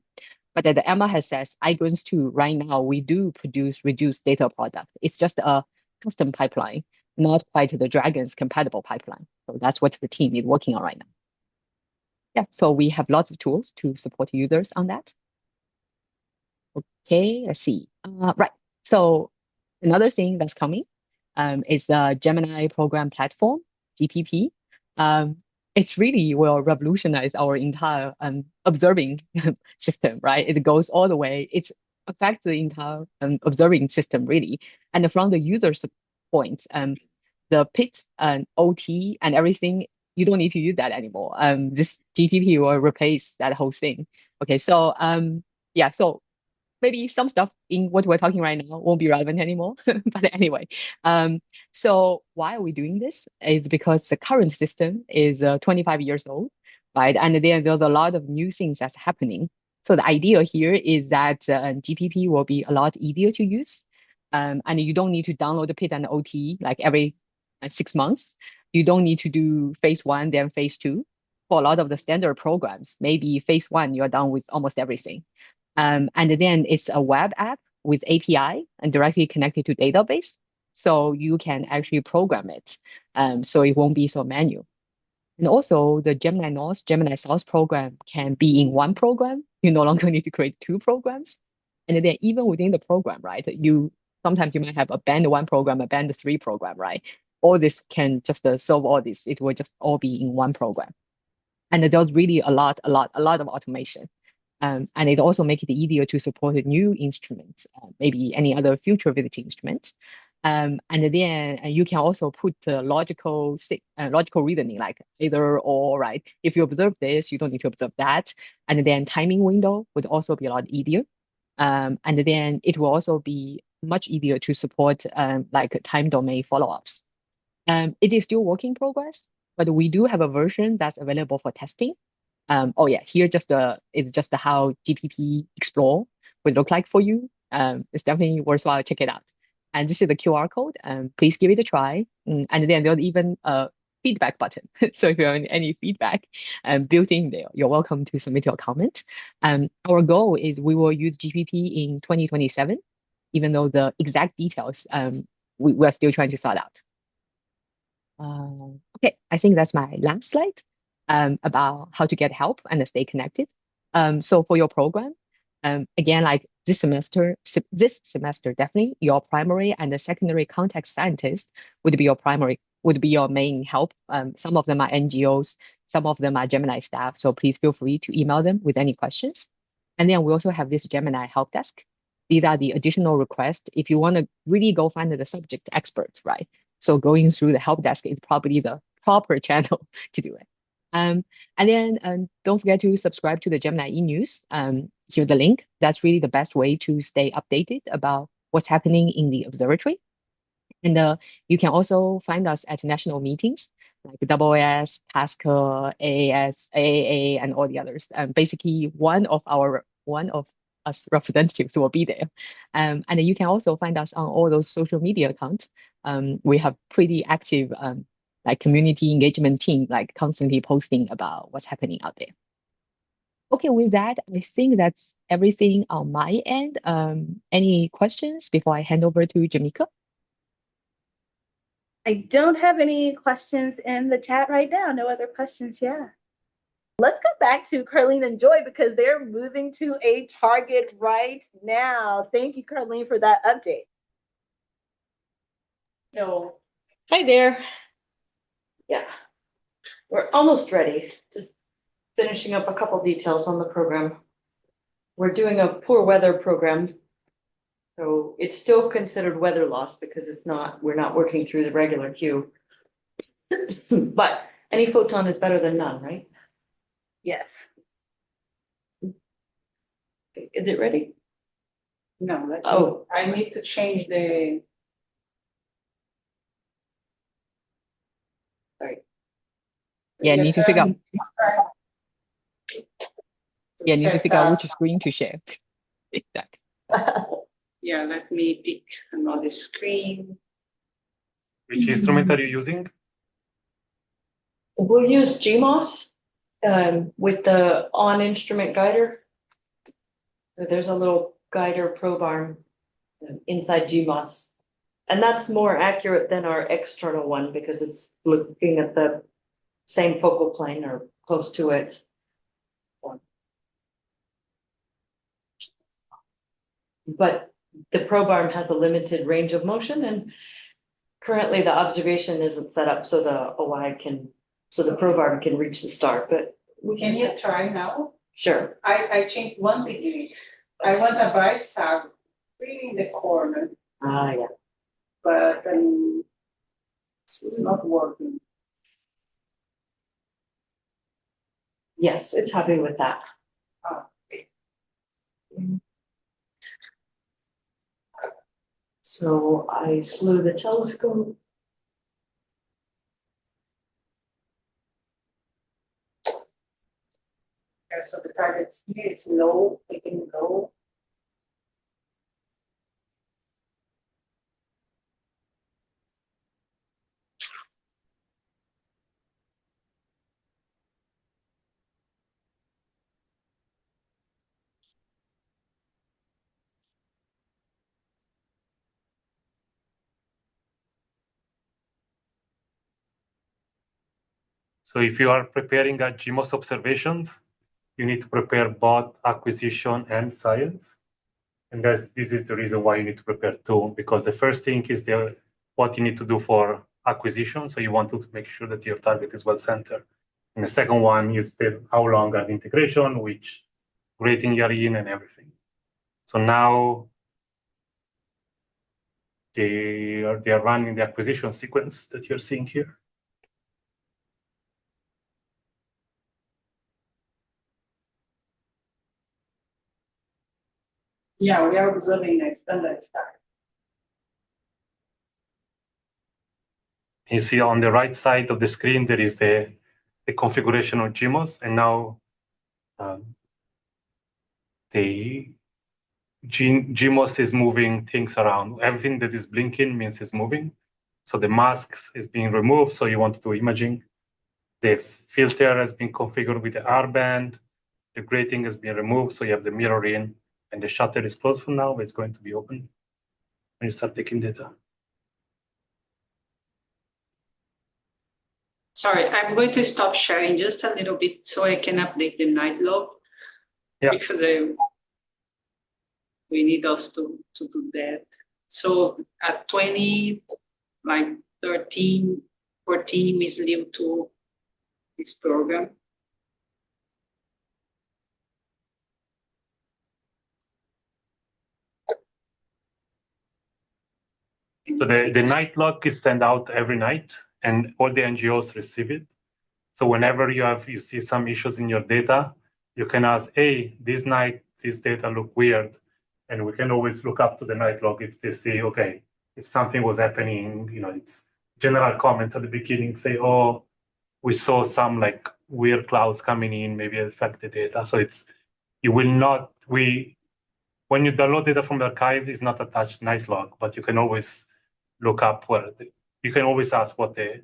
But as Emma has said, iGrounds 2, right now, we do produce reduced data product. It's just a custom pipeline, not quite the Dragons compatible pipeline. So that's what the team is working on right now. Yeah, so we have lots of tools to support users on that. Okay, let's see. Right, so another thing that's coming is the Gemini Program Platform, GPP. It's really will revolutionize our entire observing system, right? It goes all the way. It affects the entire observing system, really. And from the user's point, the PIT and OT and everything, you don't need to use that anymore. This GPP will replace that whole thing. Okay, so yeah, so maybe some stuff in what we're talking right now won't be relevant anymore. But anyway, so why are we doing this? Is because the current system is 25 years old, right? And there's a lot of new things that's happening. So the idea here is that GPP will be a lot easier to use. And you don't need to download the PIT and OT like every 6 months. You don't need to do phase 1, then phase 2. For a lot of the standard programs, maybe phase 1, you're done with almost everything. And then it's a web app with API and directly connected to database. So you can actually program it. So it won't be so manual. And also the Gemini North, Gemini South program can be in one program. You no longer need to create 2 programs. And then even within the program, right? Sometimes you might have a band 1 program, a band 3 program, right? All this can just solve all this. It will just all be in one program. And there's really a lot of automation. And it also makes it easier to support a new instrument, maybe any other future visiting instrument. And then you can also put logical reasoning, like either or, right? If you observe this, you don't need to observe that. And then timing window would also be a lot easier. And then it will also be much easier to support like time domain follow-ups. It is still work in progress, but we do have a version that's available for testing. Oh yeah, here it's just how GPP Explore would look like for you. It's definitely worthwhile. Check it out. And this is the QR code. Please give it a try. And then there's even a feedback button. So if you have any feedback built in there, you're welcome to submit your comment. Our goal is we will use GPP in 2027, even though the exact details we're still trying to sort out. Okay, I think that's my last slide about how to get help and stay connected. So for your program, again, like this semester, definitely your primary and the secondary context scientist would be your main help. Some of them are NGOs, some of them are Gemini staff. So please feel free to email them with any questions. And then we also have this Gemini help desk. These are the additional requests if you want to really go find the subject expert, right? So going through the help desk is probably the proper channel to do it. And then don't forget to subscribe to the Gemini e-news. Here's the link. That's really the best way to stay updated about what's happening in the observatory. And you can also find us at national meetings like AAS, PASCA, AAS, AAA, and all the others. Basically, one of us representatives will be there. And you can also find us on all those social media accounts. We have pretty active like community engagement team, like constantly posting about what's happening out there. Okay, with that, I think that's everything on my end. Any questions before I hand over to Jamika? I don't have any questions in the chat right now. No other questions, yeah. Let's go back to Carlene and Joy because they're moving to a target right now. Thank you, Carlene, for that update. No. Hi there. Yeah, we're almost ready. Just finishing up a couple details on the program. We're doing a poor weather program. So it's still considered weather loss because we're not working through the regular queue. But any photon is better than none, right? Yes. Is it ready? No, Oh. I need to change the. Sorry. Yeah, need to figure out. To Yeah, need to set figure out up- which screen to share. Exactly. Yeah, let me pick another screen. Which instrument are you using? We'll use GMOS with the on instrument guider. So there's a little guider probe arm inside GMOS. And that's more accurate than our external one because it's looking at the same focal plane or close to it. But the probe arm has a limited range of motion and currently the observation isn't set up so the OI so the probe arm can reach the star, but we Can can, you try now? sure. I changed 1 degree. I want a bright star really in the corner, Ah, yeah. but it's not working. Yes, it's happy with that. Ah, So I slew the telescope. yeah, so the target speed is low, taking low. So if you are preparing a GMOS observations, you need to prepare both acquisition and science. And this is the reason why you need to prepare two, because the first thing is what you need to do for acquisition. So you want to make sure that your target is well centered. And the second one is how long are the integration, which rating you're in and everything. So now they are running the acquisition sequence that you're seeing here. Yeah, we are observing the standard star. You see on the right side of the screen, there is the configuration of GMOS, and now the GMOS is moving things around. Everything that is blinking means it's moving. So the masks is being removed, so you want to do imaging. The filter has been configured with the R band. The grating has been removed, so you have the mirroring, and the shutter is closed for now, but it's going to be open when you start taking data. Sorry, I'm going to stop sharing just a little bit so I can update the night log. Yeah. Because we need us to do that. So at 20, like 13, 14 mislead to this program. So the night log is sent out every night, and all the NGOs receive it. So whenever you see some issues in your data, you can ask, hey, this night, this data look weird. And we can always look up to the night log if they see, okay, if something was happening, it's general comments at the beginning, say, oh, we saw some like weird clouds coming in, maybe affect the data. So when you download data from the archive, it's not attached night log, but you can always look up you can always ask what the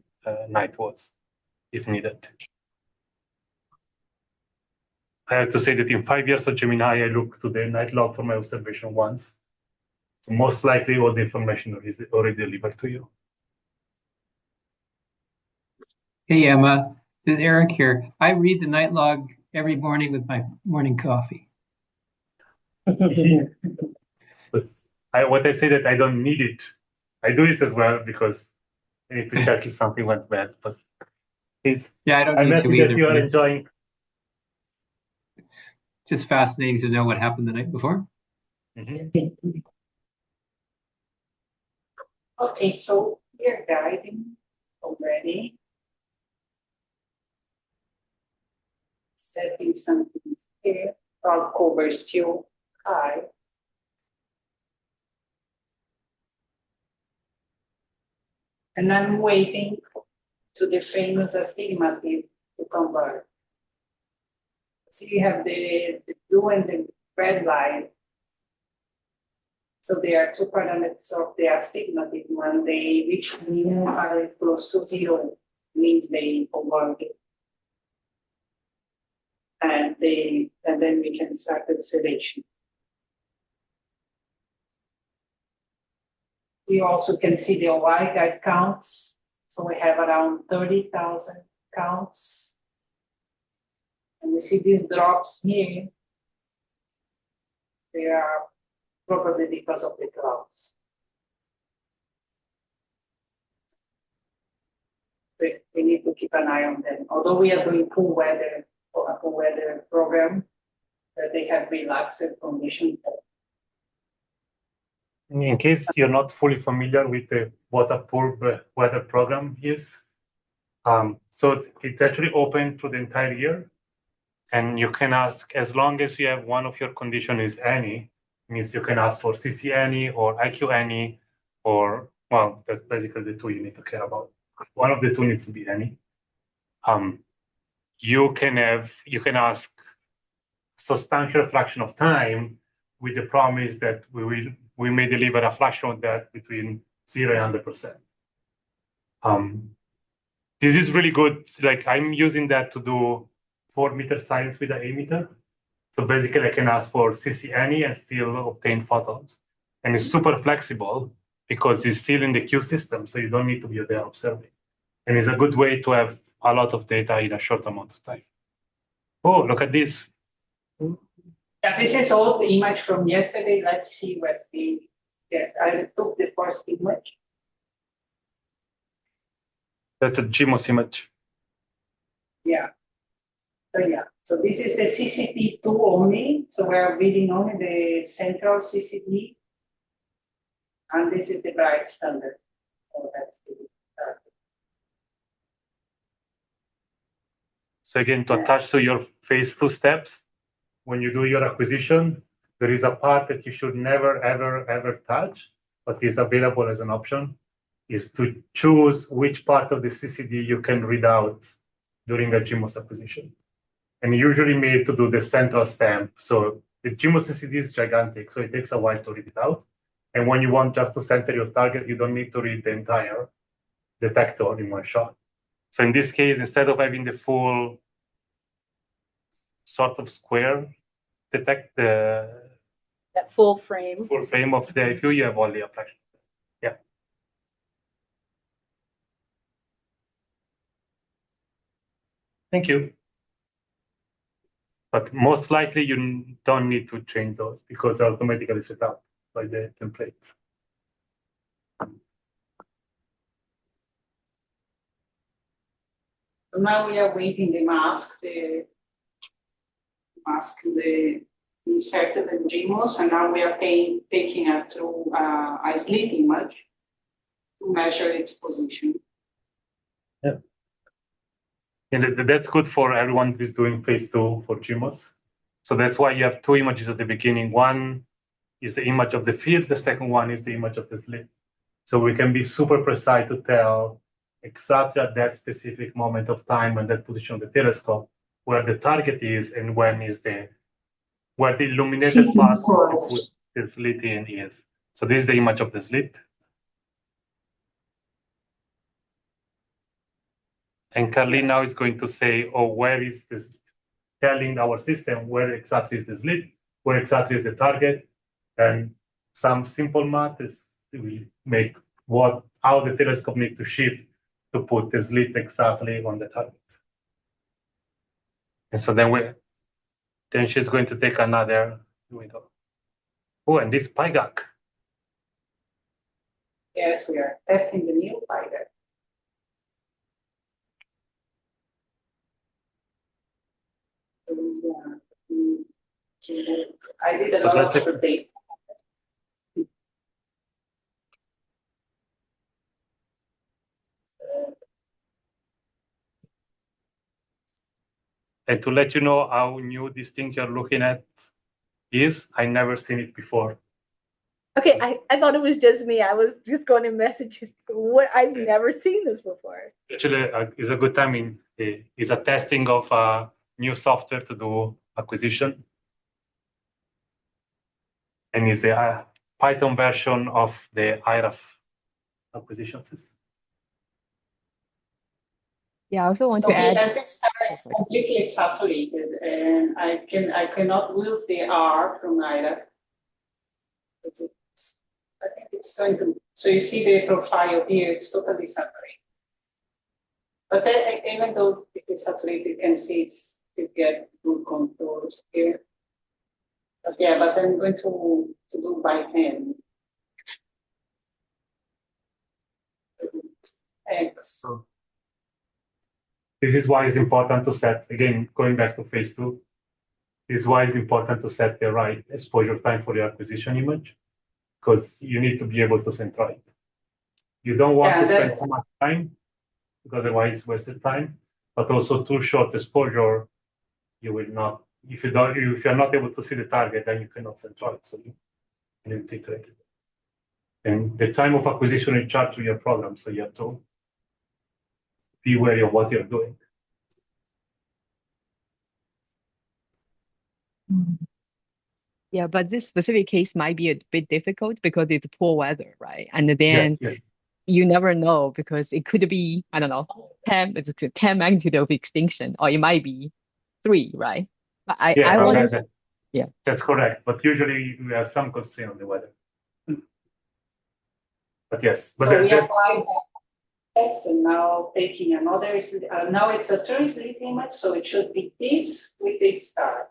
night was if needed. I have to say that in 5 years of Gemini, I looked to the night log for my observation once. So most likely all the information is already delivered to you. Hey, Emma, this is Eric here. I read the night log every morning with my morning coffee. But what I say that I don't need it, I do it as well because I need to check if something went bad. But Yeah, I don't I'm need happy to that either. you are enjoying. It's just fascinating to know what happened the night before. Mhm. Okay, so we're guiding already. Setting something here, our cover is still high. And I'm waiting to the famous astigmatism to convert. So you have the blue and the red line. So there are two parameters of the astigmatism. When they reach minimum are close to zero, means they convert it. And then we can start the observation. We also can see the Hawaii guide counts. So we have around 30,000 counts. And you see these drops here. They are probably because of the clouds. We need to keep an eye on them. Although we are doing cool weather or a cool weather program, that they have relaxed conditions. In case you're not fully familiar with what a poor weather program is, so it's actually open through the entire year, and you can ask, as long as you have one of your condition is any, means you can ask for CC any or IQ any, or, well, that's basically the two you need to care about. One of the two needs to be any. You can ask substantial fraction of time with the promise that we may deliver a fraction of that between 0 and 100%. This is really good. Like, I'm using that to do 4-meter science with an 8-meter. So basically I can ask for CC any and still obtain photons. And it's super flexible because it's still in the Q system, so you don't need to be there observing. And it's a good way to have a lot of data in a short amount of time. Oh, look at this. Yeah, this is all the image from yesterday. Let's see what we get. I took the first image. That's a GMOS image. Yeah. So this is the CCD2 only. So we're reading only the central CCD. And this is the bright standard. So that's the So again, to attach to your phase 2 steps, when you do your acquisition, there is a part that you should never, ever touch, but is available as an option, is to choose which part of the CCD you can read out during a GMOS acquisition. And usually made to do the central stamp. So the GMOS CCD is gigantic, so it takes a while to read it out. And when you want just to center your target, you don't need to read the entire detector in one shot. So in this case, instead of having the full sort of square That full frame. full frame of the IFU, you have only a fraction. Yeah. Thank you. But most likely you don't need to change those because they're automatically set up by the templates. So now we are waiting the mask, the inserted in GMOS, and now we are taking it through a slit image to measure its position. Yeah. And that's good for everyone who's doing phase 2 for GMOS. So that's why you have 2 images at the beginning. One is the image of the field, the second one is the image of the slit. So we can be super precise to tell exactly at that specific moment of time and that position of the telescope where the target is and where the illuminated part to put the slit in is. So this is the image of the slit. And Carly now is going to say, oh, where is this? Telling our system where exactly is the slit, where exactly is the target, and some simple math is we make how the telescope needs to shift to put the slit exactly on the target. And so then she's going to take another window. Oh, and this PyGAC. Yes, we are testing the new fighter. I did a lot of the data. And to let you know how new this thing you're looking at is, I never seen it before. Okay, I thought it was just me. I was just going to message you. What I've never seen this before. Actually, it's a good timing. It's a testing of new software to do acquisition. And it's the Python version of the IRAF acquisition system. Yeah, I also want So to add. as this star is completely saturated, and I cannot lose the R from IRA. I think it's going to. So you see the profile here; it's totally saturated. But then, even though it is saturated, you can see it's to get good contours here. But yeah, but I'm going to do by hand. X. So this is why it's important to set, again, going back to phase 2, this is why it's important to set the right exposure time for your acquisition image, because you need to be able to centroid. You don't want to spend too much time, because otherwise it's wasted time, but also too short exposure, you will not, if you're not able to see the target, then you cannot centroid, so you need to iterate it. And the time of acquisition is charged to your program, so you have to be wary of what you're doing. Yeah, but this specific case might be a bit difficult because it's poor weather, right? And then Yes. you never know because it could be, I don't know, 10 magnitude of extinction, or it might be 3, right? But I want to, yeah. That's correct. But usually we have some constraint on the weather. But yes, but so we apply that, and now taking another, now it's a translate image, so it should be this with a star.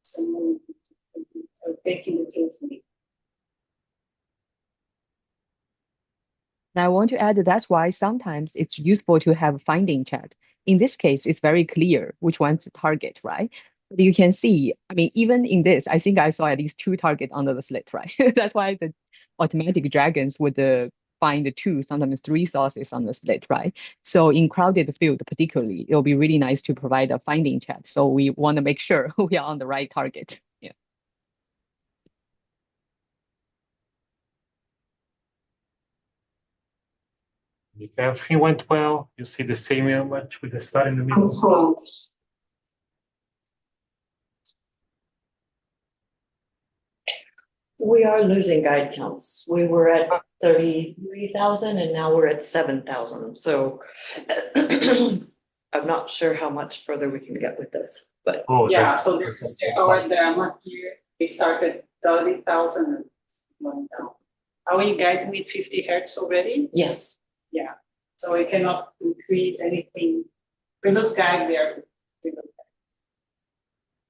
So taking the translate. Now I want to add that's why sometimes it's useful to have finding chat. In this case, it's very clear which one's the target, right? But you can see, I mean, even in this, I think I saw at least 2 targets under the slit, right? That's why the automatic dragons would find the 2, sometimes 3 sources on the slit, right? So in crowded field particularly, it'll be really nice to provide a finding chat. So we want to make sure we are on the right target. Yeah. if everything went well, you see the same image with the star in the middle. We are losing guide counts. We were at 33,000 and now we're at 7,000. So I'm not sure how much further we can get with this, but yeah, so this is our drama here. We started 30,000 and went down. Are we guiding with 50 hertz already? yes. Yeah. So we cannot increase anything. We lose guide there.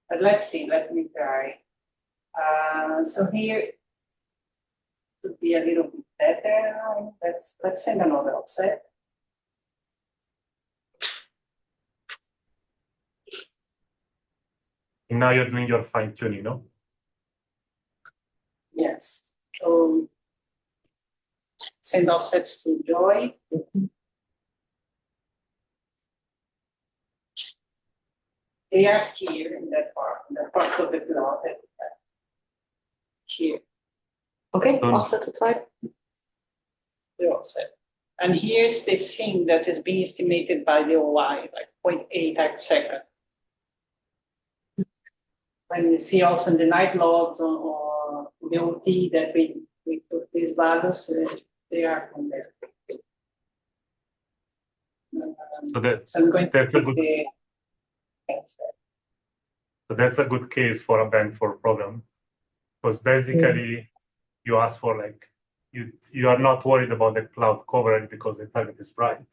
But let's see, let me try. So here could be a little bit better. Let's send another offset. And now you're doing your fine tuning, no? Yes. So send offsets to Joy. They are here in that part of the cloud that we have. Here. Okay, offsets applied. The offset. And here's the scene that is being estimated by the OI, like 0.8 arc second. When you see also in the night logs or the OT that we put these values, they are converted. So I'm going to put the So that's a good case for a band for program, because basically you ask for like you are not worried about the cloud coverage because the target is bright,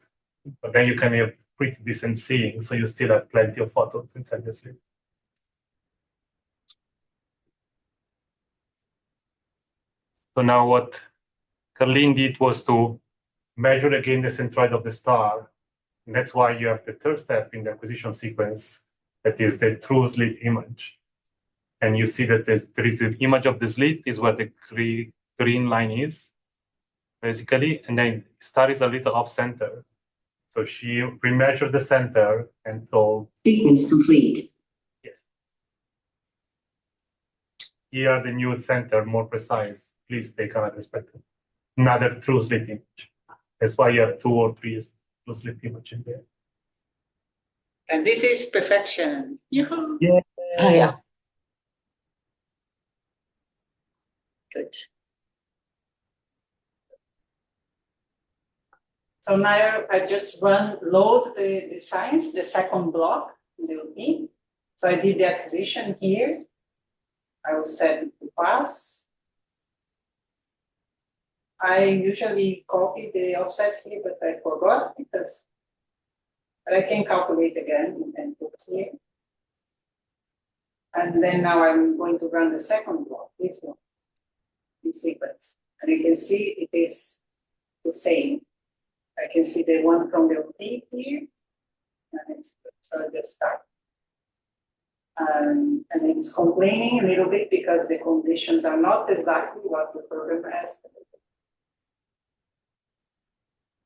but then you can have pretty decent seeing, so you still have plenty of photons inside the slit. So now what Carlin did was to measure again the centroid of the star, and that's why you have the third step in the acquisition sequence, that is the true slit image. And you see that there is the image of the slit is where the green line is, basically, and then star is a little off center. So she remeasured the center and told sequence complete. Yeah. here the new center more precise, please take another spectrum, another true slit image. That's why you have 2 or 3 true slit image in there. And this is perfection. Yoo-hoo. Yeah. Oh, yeah. Good. So now I just load the science, the second block, will be. So I did the acquisition here. I will set it to pass. I usually copy the offsets here, but I forgot but I can calculate again and put here. And then now I'm going to run the second block, this one, this sequence. And you can see it is the same. I can see the one from the OT here. And it's so I just start. And it's complaining a little bit because the conditions are not exactly what the program asked.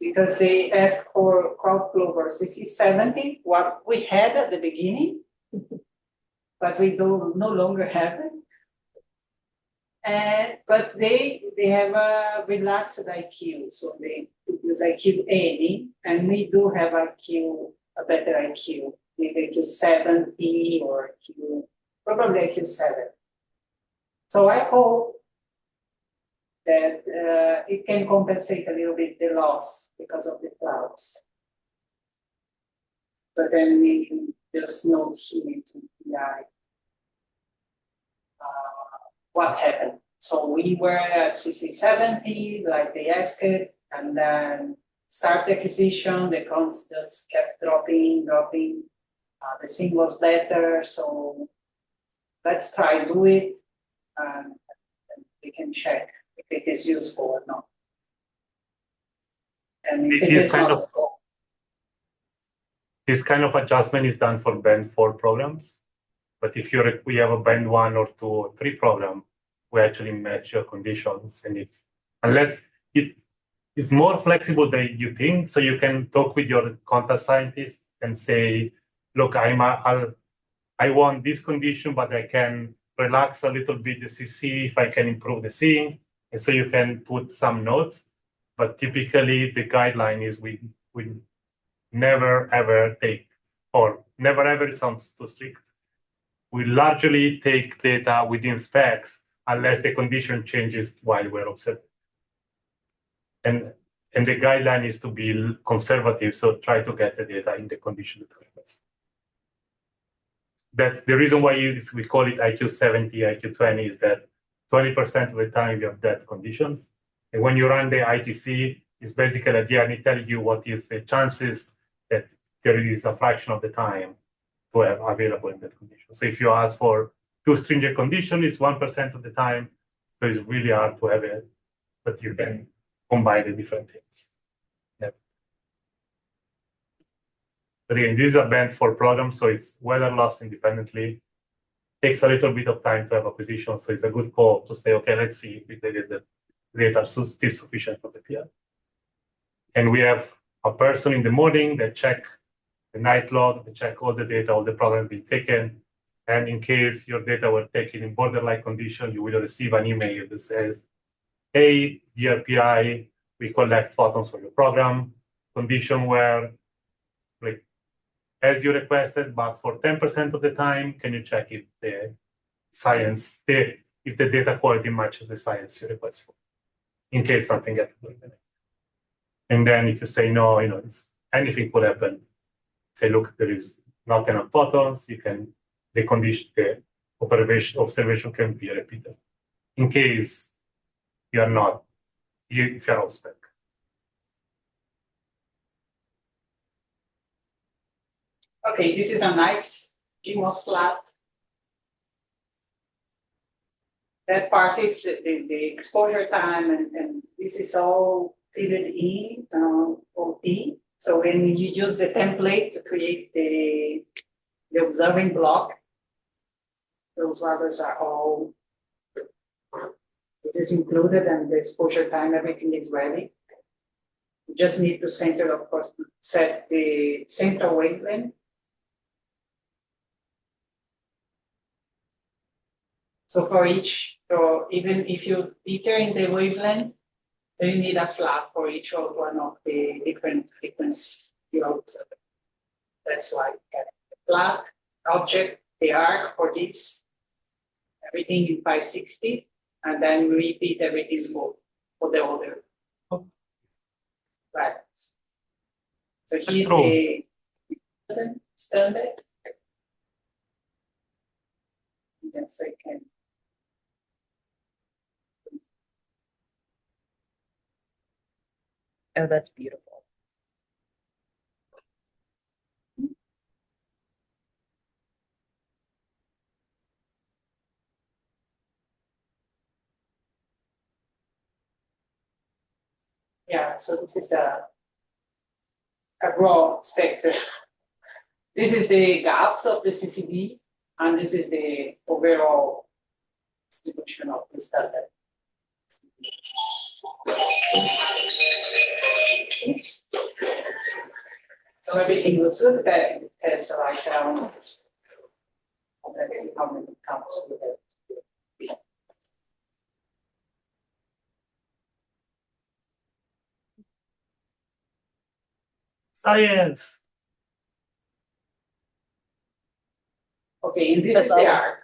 Because they ask for crop clover CC70, what we had at the beginning, but we no longer have it. But they have a relaxed IQ, so they use IQ 80, and we do have IQ, a better IQ, maybe IQ 70 or probably IQ 7. So I hope that it can compensate a little bit the loss because of the clouds. But then we can just note here to PI what happened. So we were at CC70, like they asked it, and then start the acquisition, the counts just kept dropping. The sync was better, so let's try do it, and we can check if it is useful or not. And if it is not, This kind of adjustment is done for band 4 programs. But if we have a band 1 or 2 or 3 program, we actually match your conditions. And unless it is more flexible than you think, so you can talk with your contact scientist and say, look, I want this condition, but I can relax a little bit the CC if I can improve the sync. And so you can put some notes. But typically the guideline is we never ever take, or never ever sounds too strict. We largely take data within specs unless the condition changes while we're observing. And the guideline is to be conservative, so try to get the data in the condition that request. That's the reason why we call it IQ 70, IQ 20, is that 20% of the time you have dead conditions. And when you run the ITC, it's basically at the end, it tells you what is the chances that there is a fraction of the time to have available in that condition. So if you ask for too stringent condition, it's 1% of the time. So it's really hard to have it, but you can combine the different things. Yeah. But again, this is a band 4 program, so it's weather loss independently. Takes a little bit of time to have a position, so it's a good call to say, okay, let's see if the data are still sufficient for the PR. And we have a person in the morning that check the night log, they check all the data, all the programs being taken. And in case your data were taken in borderline condition, you will receive an email that says, hey, dear PI, we collect photons for your program. Condition where, like, as you requested, but for 10% of the time, can you check if the science, if the data quality matches the science you request for, in case something happens. And then if you say no, anything could happen. Say, look, there is not enough photons. You can the observation can be repeated. In case you are not, if you're off spec. okay, this is a nice GMOS plot. That part is the exposure time, and this is all fitted in OT. So when you use the template to create the observing block, those others are all, it is included, and the exposure time, everything is ready. You just need to center, of course, set the central wavelength. So for each, so even if you determine the wavelength, so you need a flag for each of one of the different frequencies you observe. That's why you get the flag, object, the arc for this, everything in 560, and then we repeat everything for the other. Right. So here's the standard. And so you can. Oh, that's beautiful. Yeah, so this is a raw spectrum. This is the gaps of the CCD, and this is the overall distribution of the standard. So everything looks good. That has like let's see how many comes with it. Science. Okay, and this is the arc.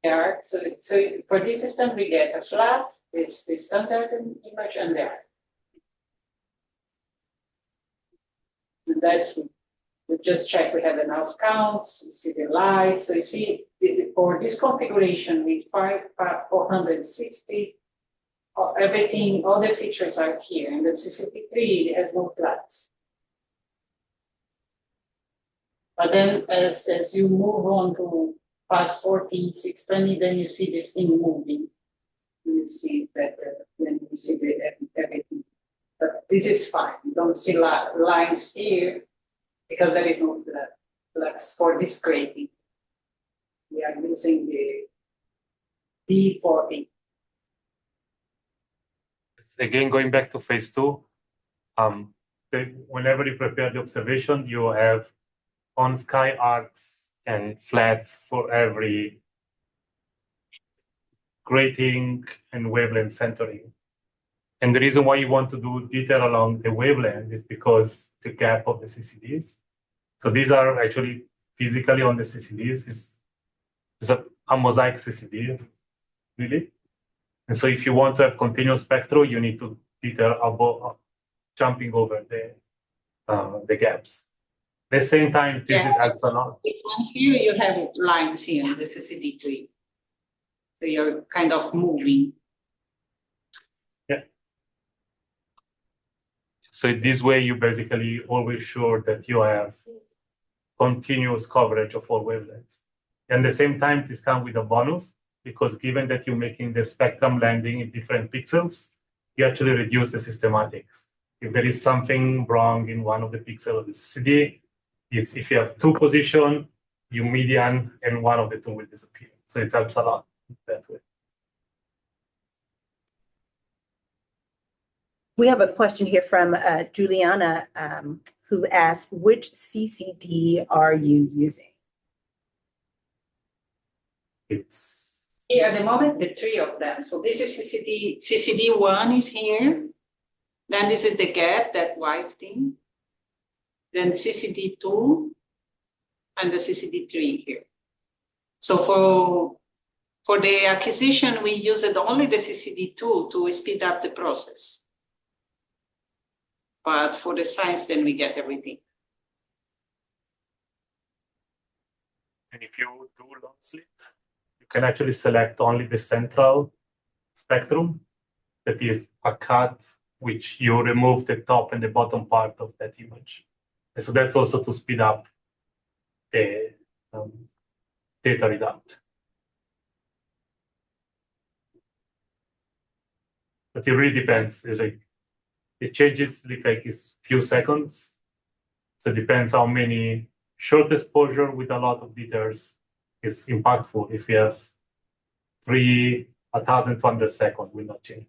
The arc. So for this system, we get a flat, this the standard image, and the arc. And that's, we just check we have enough counts, you see the lights. So you see for this configuration with 460, everything, all the features are here. And the CCP3, it has no flats. But then as you move on to 514, 620, then you see this thing moving. You see that when you see everything. But this is fine. You don't see lines here because there is no flux for this grading. We are using the D40. Again, going back to phase 2, whenever you prepare the observation, you have on sky arcs and flats for every grating and wavelength centering. And the reason why you want to do detail along the wavelength is because the gap of the CCDs. So these are actually physically on the CCDs. It's a mosaic CCD, really. And so if you want to have continuous spectrum, you need to detail above, jumping over the gaps. At the same time, this is also This one here, you have lines here, this is CCD3. So you're kind of moving. Yeah. So this way, you basically always sure that you have continuous coverage of all wavelengths. And at the same time, this comes with a bonus, because given that you're making the spectrum landing in different pixels, you actually reduce the systematics. If there is something wrong in one of the pixels of the CCD, if you have two positions, you median, and one of the two will disappear. So it helps a lot that way. We have a question here from Juliana, who asks, which CCD are you using? It's Here at the moment, the three of them. So this is CCD1 is here. Then this is the gap, that white thing. Then CCD2 and the CCD3 here. So for the acquisition, we used only the CCD2 to speed up the process. But for the science, then we get everything. And if you do long slit, you can actually select only the central spectrum, that is a cut, which you remove the top and the bottom part of that image. And so that's also to speed up the data readout. But it really depends. It changes like it's few seconds. So it depends how many short exposure with a lot of details is impactful. If you have 1,200 seconds, will not change.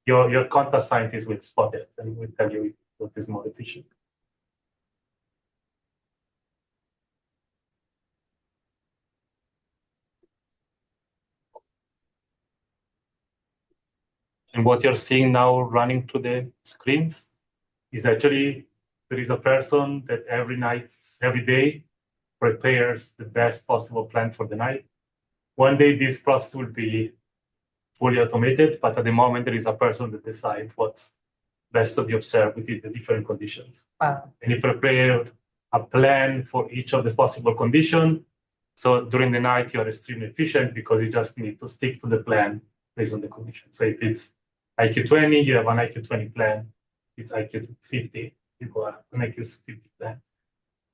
Your contact scientist will spot it and will tell you what is more efficient. And what you're seeing now running through the screens is actually there is a person that every night, every day prepares the best possible plan for the night. One day this process will be fully automated, but at the moment there is a person that decides what's best to be observed within the different conditions. Wow. And you prepare a plan for each of the possible conditions. So during the night, you are extremely efficient because you just need to stick to the plan based on the condition. So if it's IQ 20, you have an IQ 20 plan. If it's IQ 50, you go an IQ 50 plan.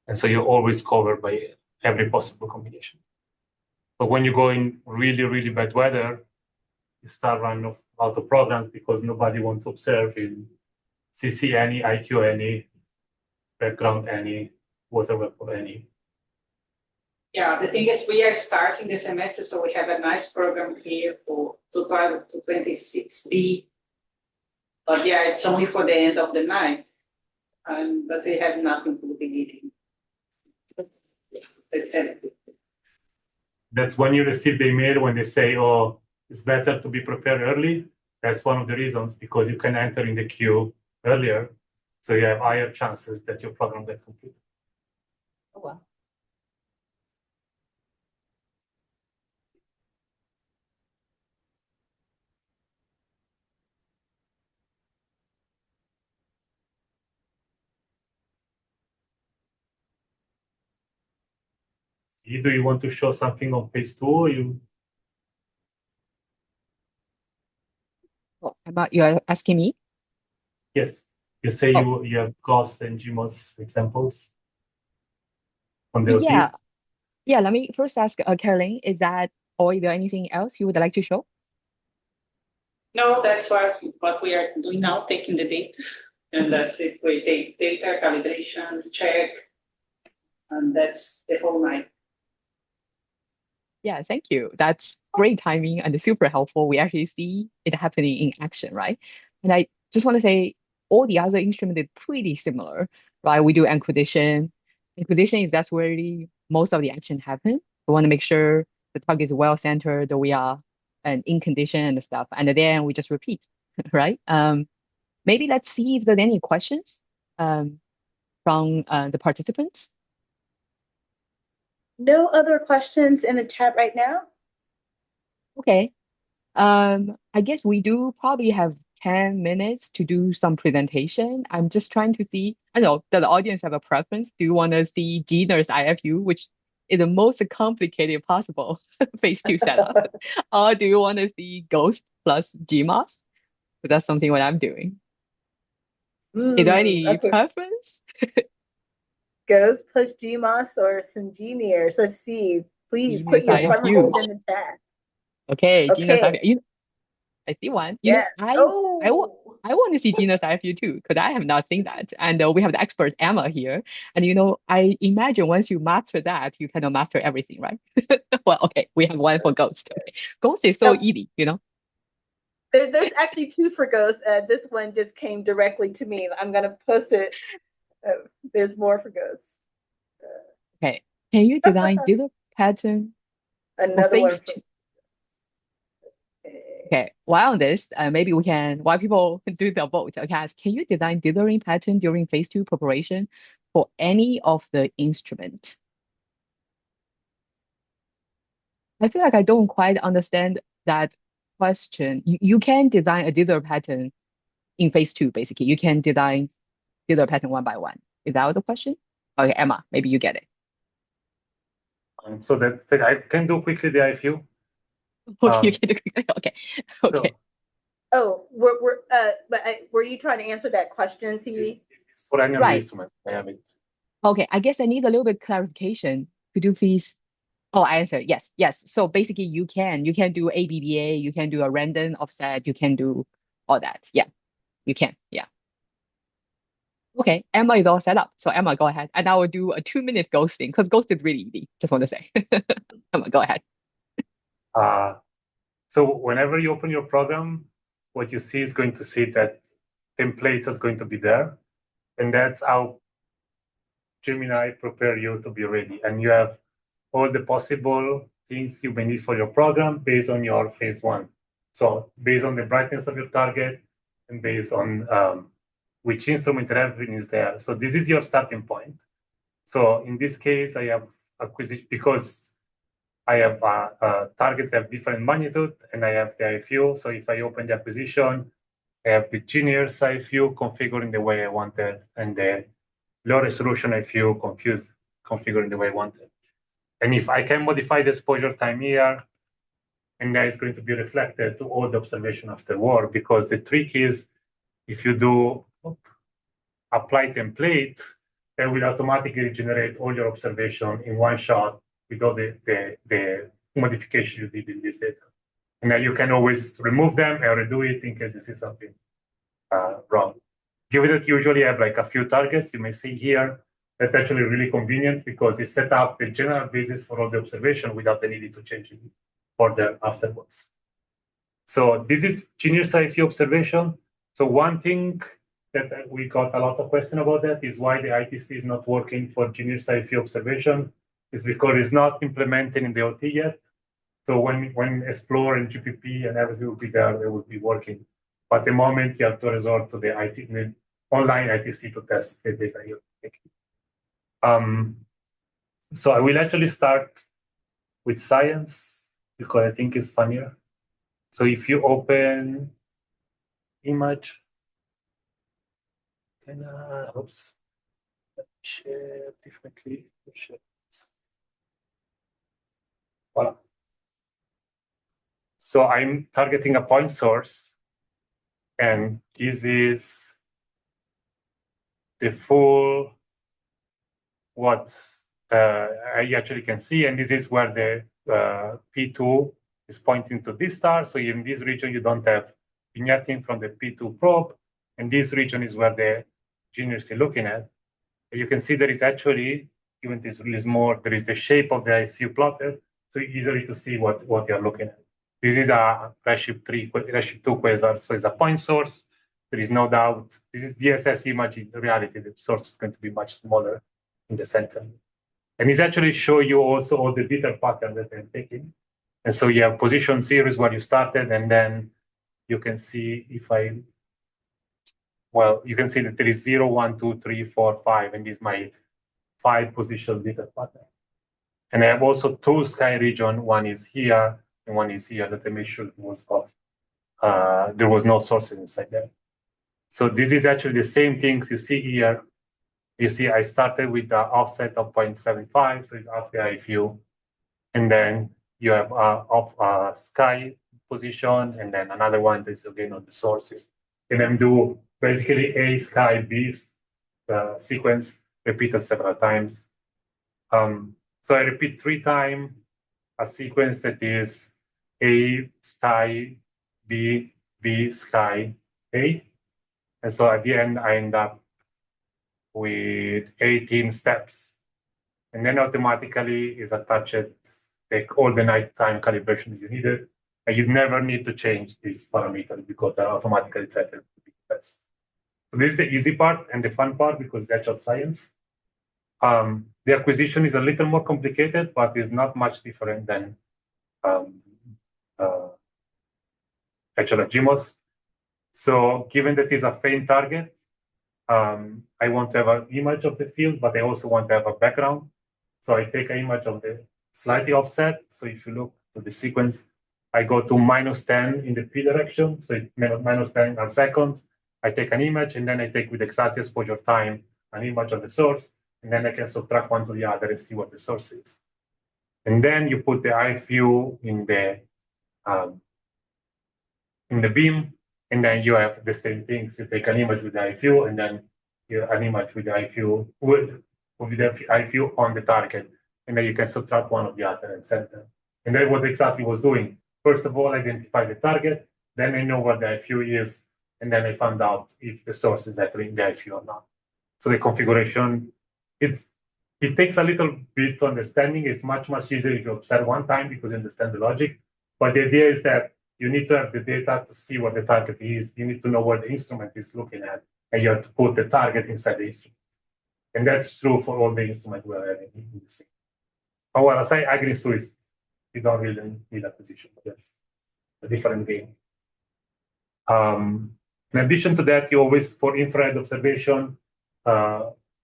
And so you're always covered by every possible combination. But when you go in really, really bad weather, you start running out of programs because nobody wants to observe in CC any, IQ any, background any, water vapor any. Yeah, the thing is, we are starting the semester, so we have a nice program here for 2012 to 26B. But yeah, it's only for the end of the night, but we have nothing to be needing. That's it. That's when you receive the email when they say, oh, it's better to be prepared early. That's one of the reasons, because you can enter in the queue earlier. So you have higher chances that your program gets completed. Oh, wow. Either you want to show something on phase 2 or you. Oh, you're asking me? Yes. You say you have GOST and GMOS examples on the OT. Yeah. Yeah, let me first ask Caroline, is there anything else you would like to show? No, that's what we are doing now, taking the data. And that's it. We take data, calibrations, check, and that's the whole night. Yeah, thank you. That's great timing and super helpful. We actually see it happening in action, right? And I just want to say all the other instruments are pretty similar, right? We do acquisition. Acquisition is that's where most of the action happen. We want to make sure the target is well centered, that we are in condition and stuff. And then we just repeat, right? Maybe let's see if there's any questions from the participants. No other questions in the chat right now? Okay. I guess we do probably have 10 minutes to do some presentation. I'm just trying to see, I know, does the audience have a preference? Do you want to see Gina's IFU, which is the most complicated possible phase 2 setup? Or do you want to see Ghost plus GMOS? So that's something what I'm doing. Is there any preference? Ghost plus GMOS or some Geniers? Let's see. Please put Genius your IFU. preferences in the chat. Okay, Gina's Okay. IFU. I see one. Yes. I want to see Gina's IFU too, because I have not seen that. And we have the expert Emma here. And I imagine once you master that, you kind of master everything, right? Well, okay, we have one for Ghost. Okay. Ghost is so easy, There's actually two for Ghost. This one just came directly to me. I'm gonna post it. There's more for Ghost. Okay. Can you design dither pattern for Another one phase for 2? Okay, while on this, maybe while people do the vote, okay, ask, can you design dithering pattern during phase 2 preparation for any of the instrument? I feel like I don't quite understand that question. You can design a dither pattern in phase 2, basically. You can design dither pattern one by one. Is that the question? Okay, Emma, maybe you get it. So that I can do quickly the IFU. Okay, you can do it. Okay. So, were you trying to answer that question, T? It's for any Right. instrument. I have it. Okay, I guess I need a little bit clarification. Could you please? Oh, I answer yes. So basically, you can do ABBA, you can do a random offset, you can do all that. Yeah, you can. Yeah. Okay, Emma is all set up. So Emma, go ahead, and I will do a 2-minute ghosting because ghost is really easy. Just want to say, Emma, go ahead. So whenever you open your program, what you see is going to see that templates is going to be there, and that's how Gemini prepare you to be ready. And you have all the possible things you may need for your program based on your phase 1. So based on the brightness of your target and based on which instrument and everything is there. So this is your starting point. So in this case, I have acquisition because I have targets that have different magnitude and I have the IFU. So if I open the acquisition, I have the linear IFU configuring the way I wanted and the low resolution IFU configuring the way I wanted. And if I can modify the exposure time here, and that is going to be reflected to all the observation afterward, because the trick is if you do apply template, it will automatically generate all your observation in one shot with all the modification you did in this data. And then you can always remove them or redo it in case you see something wrong. Given that you usually have like a few targets, you may see here, that's actually really convenient because it set up the general basis for all the observation without the need to change it further afterwards. So this is Junior IFU observation. So one thing that we got a lot of question about that is why the ITC is not working for Junior IFU observation is because it's not implemented in the OT yet. So when Explore and GPP and everything will be there, they will be working. But at the moment, you have to resort to the online ITC to test the data you're taking. So I will actually start with science because I think it's funnier. So if you open image, and oops, let me share differently. Voilà. So I'm targeting a point source, and this is the full what I actually can see, and this is where the P2 is pointing to this star. So in this region, you don't have vignetting from the P2 probe, and this region is where the Junior is looking at. And you can see there is actually, even this really small, there is the shape of the IFU plotted, so easily to see what you're looking at. This is a Redshift 2 quasar, so it's a point source. There is no doubt. This is DSS image. In reality, the source is going to be much smaller in the center. And it's actually show you also all the detail pattern that I'm taking. And so you have position series where you started, and then you can see you can see that there is 0, 1, 2, 3, 4, 5, and this is my 5 position detail pattern. And I have also 2 sky region. One is here, and one is here that I made sure was off. There was no sources inside there. So this is actually the same things you see here. You see, I started with the offset of 0.75, so it's off the IFU. And then you have sky position, and then another one is again on the sources. And then do basically A sky B sequence repeated several times. So I repeat 3 times a sequence that is A sky B B sky A. And so at the end, I end up with 18 steps. And then automatically is attached, take all the nighttime calibration you needed. And you never need to change these parameters because they're automatically set to be best. So this is the easy part and the fun part because it's actual science. The acquisition is a little more complicated, but is not much different than actual GMOS. So given that it's a faint target, I want to have an image of the field, but I also want to have a background. So I take an image of the slightly offset. So if you look at the sequence, I go to -10 in the P direction. So -10 seconds. I take an image, and then I take with exact exposure time an image of the source, and then I can subtract one to the other and see what the source is. And then you put the IFU in the beam, and then you have the same things. You take an image with the IFU, and then you have an image with the IFU with the IFU on the target, and then you can subtract one of the other and send them. And then what exactly was doing? First of all, identify the target, then I know what the IFU is, and then I found out if the source is actually in the IFU or not. So the configuration, it takes a little bit to understanding. It's much easier if you observe one time because you understand the logic. But the idea is that you need to have the data to see what the target is. You need to know what the instrument is looking at, and you have to put the target inside the instrument. And that's true for all the instruments we're having in the scene. Well, as I agree to is, you don't really need acquisition, but that's a different game. In addition to that, you always, for infrared observation,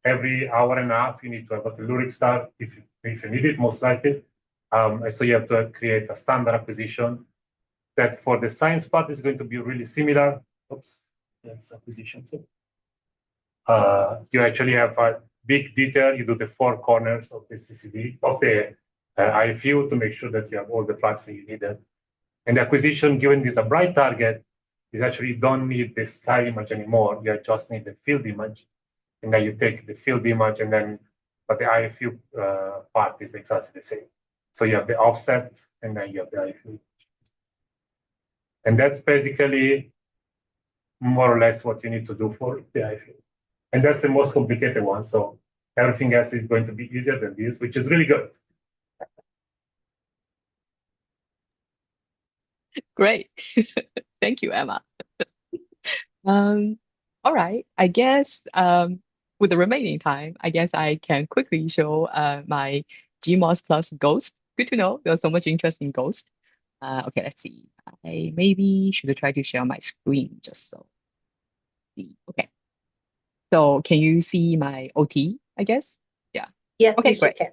every hour and a half, you need to have a telluric star if you need it, most likely. So you have to create a standard acquisition that for the science part is going to be really similar. Oops, that's acquisition. So you actually have a big detail. You do the four corners of the CCD, of the IFU to make sure that you have all the plugs that you needed. And the acquisition, given this a bright target, is actually you don't need the sky image anymore. You just need the field image. And then you take the field image and then, but the IFU part is exactly the same. So you have the offset and then you have the IFU. And that's basically more or less what you need to do for the IFU. And that's the most complicated one. So everything else is going to be easier than this, which is really good. Great. Thank you, Emma. All right. I guess with the remaining time, I guess I can quickly show my GMOS plus Ghost. Good to know. There's so much interest in Ghost. Okay, let's see. I maybe should try to share my screen just so. Okay. So can you see my OT, I guess? Yeah. Yes, Okay, we sure great. can.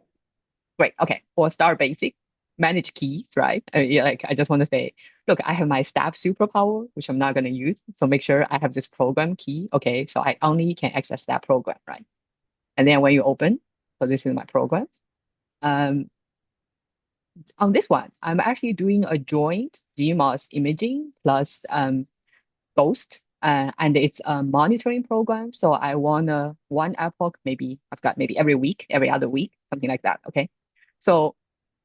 Great. Okay. For Star Basic, manage keys, right? Yeah, like I just want to say, look, I have my staff superpower, which I'm not going to use. So make sure I have this program key. Okay. So I only can access that program, right? And then when you open, so this is my program. On this one, I'm actually doing a joint GMOS imaging plus Ghost. And it's a monitoring program. So I want one epoch, maybe I've got maybe every week, every other week, something like that. Okay. So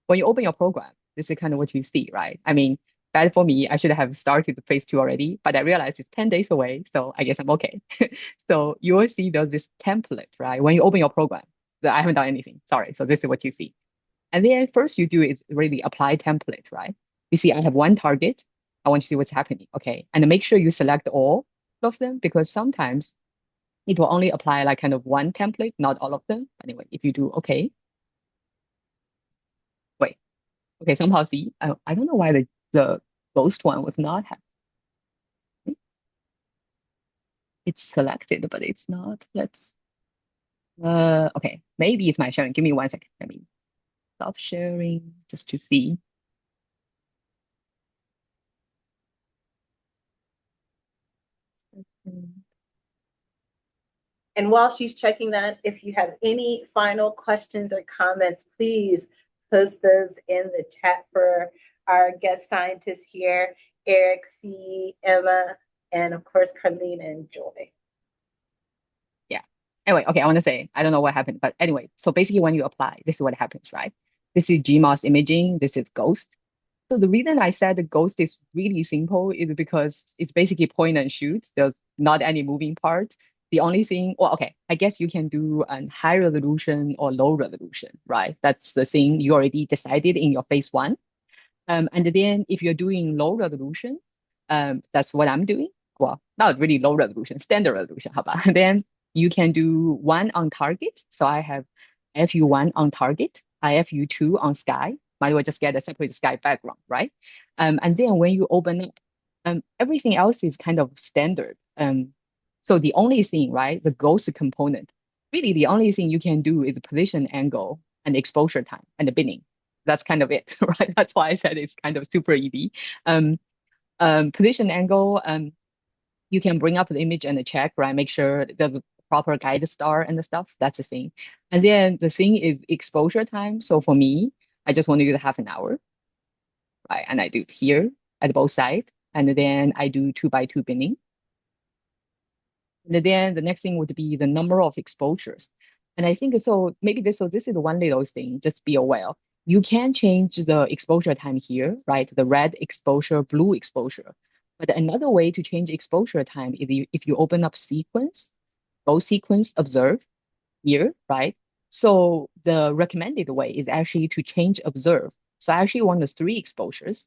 when you open your program, this is kind of what you see, right? I mean, bad for me, I should have started the phase 2 already, but I realized it's 10 days away. So I guess I'm okay. So you will see there's this template, right? When you open your program, I haven't done anything. Sorry. So this is what you see. And then first you do is really apply template, right? You see, I have one target. I want to see what's happening. Okay. And make sure you select all of them because sometimes it will only apply like kind of one template, not all of them. Anyway, if you do okay. Wait. Okay, somehow see. I don't know why the Ghost one was not happening. It's selected, but it's not. Let's okay. Maybe it's my sharing. Give me 1 second. Let me stop sharing just to see. And while she's checking that, if you have any final questions or comments, please post those in the chat for our guest scientists here, Eric, C, Emma, and of course, Carlene and Joy. Yeah. Anyway, okay, I want to say, I don't know what happened, but anyway, so basically when you apply, this is what happens, right? This is GMOS imaging, this is Ghost. So the reason I said the Ghost is really simple is because it's basically point and shoot. There's not any moving parts. The only thing, well, okay, I guess you can do a high resolution or low resolution, right? That's the thing you already decided in your phase 1. And then if you're doing low resolution, that's what I'm doing. Well, not really low resolution, standard resolution, how about? Then you can do one on target. So I have IFU1 on target, IFU2 on sky. Might as well just get a separate sky background, right? And then when you open up, everything else is kind of standard. So the only thing, right, the Ghost component, really the only thing you can do is the position angle and exposure time and the binning. That's kind of it, right? That's why I said it's kind of super easy. Position angle, you can bring up the image and check, right? Make sure there's a proper guide star and the stuff. That's the thing. And then the thing is exposure time. So for me, I just want to use half an hour, right? And I do it here at both sides. And then I do 2x2 binning. And then the next thing would be the number of exposures. And I think so maybe this is one little thing, just be aware. You can change the exposure time here, right? The red exposure, blue exposure. But another way to change exposure time is if you open up sequence, go sequence observe here, right? So the recommended way is actually to change observe. So I actually want the 3 exposures.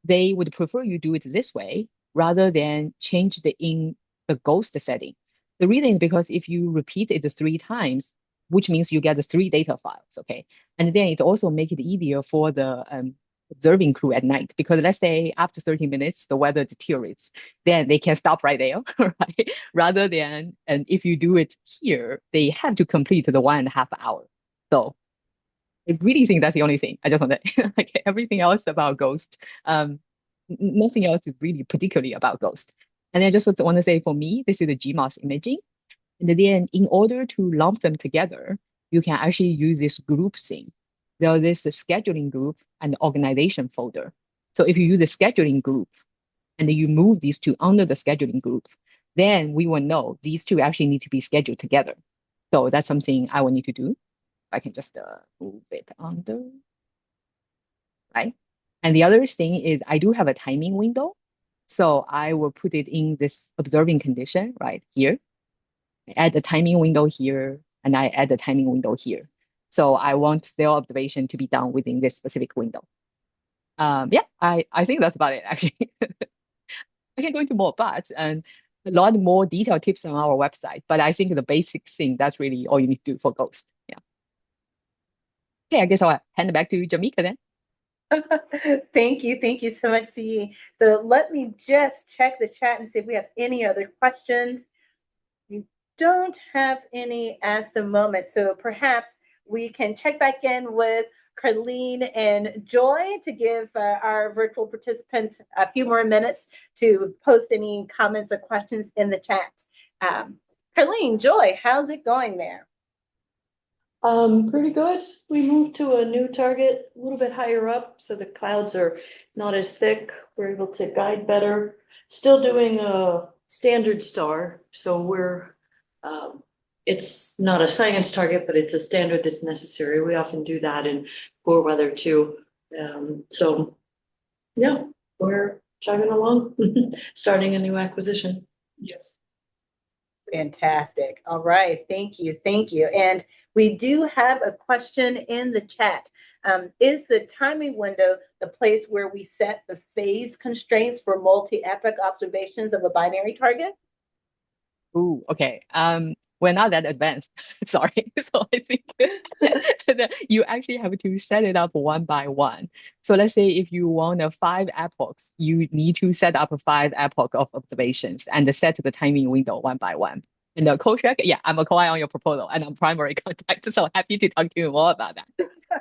They would prefer you do it this way rather than change the Ghost setting. The reason is because if you repeat it 3 times, which means you get the 3 data files, okay? And then it also make it easier for the observing crew at night, because let's say after 30 minutes, the weather deteriorates, then they can stop right there, right? Rather than, and if you do it here, they have to complete the 1.5 hour. So I really think that's the only thing. I just want to, like everything else about Ghost, nothing else is really particularly about Ghost. And I just want to say, for me, this is the GMOS imaging. And then in order to lump them together, you can actually use this group thing. There is a scheduling group and organization folder. So if you use the scheduling group and then you move these two under the scheduling group, then we will know these two actually need to be scheduled together. So that's something I will need to do. I can just move it under, right? And the other thing is I do have a timing window. So I will put it in this observing condition right here. I add the timing window here, and I add the timing window here. So I want their observation to be done within this specific window. Yeah, I think that's about it, actually. I can go into more, but and a lot more detailed tips on our website. But I think the basic thing, that's really all you need to do for Ghost. Yeah. Okay, I guess I'll hand it back to Jamaica then. Thank you. Thank you so much, CE. So let me just check the chat and see if we have any other questions. We don't have any at the moment. So perhaps we can check back in with Carlene and Joy to give our virtual participants a few more minutes to post any comments or questions in the chat. Carlene, Joy, how's it going there? Pretty good. We moved to a new target a little bit higher up, so the clouds are not as thick. We're able to guide better. Still doing a standard star, so we're it's not a science target, but it's a standard that's necessary. We often do that in poor weather too. So yeah, we're chugging along, starting a new acquisition. Yes. Fantastic. All right. Thank you. Thank you. And we do have a question in the chat. Is the timing window the place where we set the phase constraints for multi-epoch observations of a binary target? Ooh, okay. We're not that advanced. Sorry. So I think that you actually have to set it up one by one. So let's say if you want 5 epochs, you need to set up 5 epoch of observations and set the timing window one by one. And the co-check, yeah, I'm a co-eye on your proposal and I'm primary contact. So happy to talk to you more about that.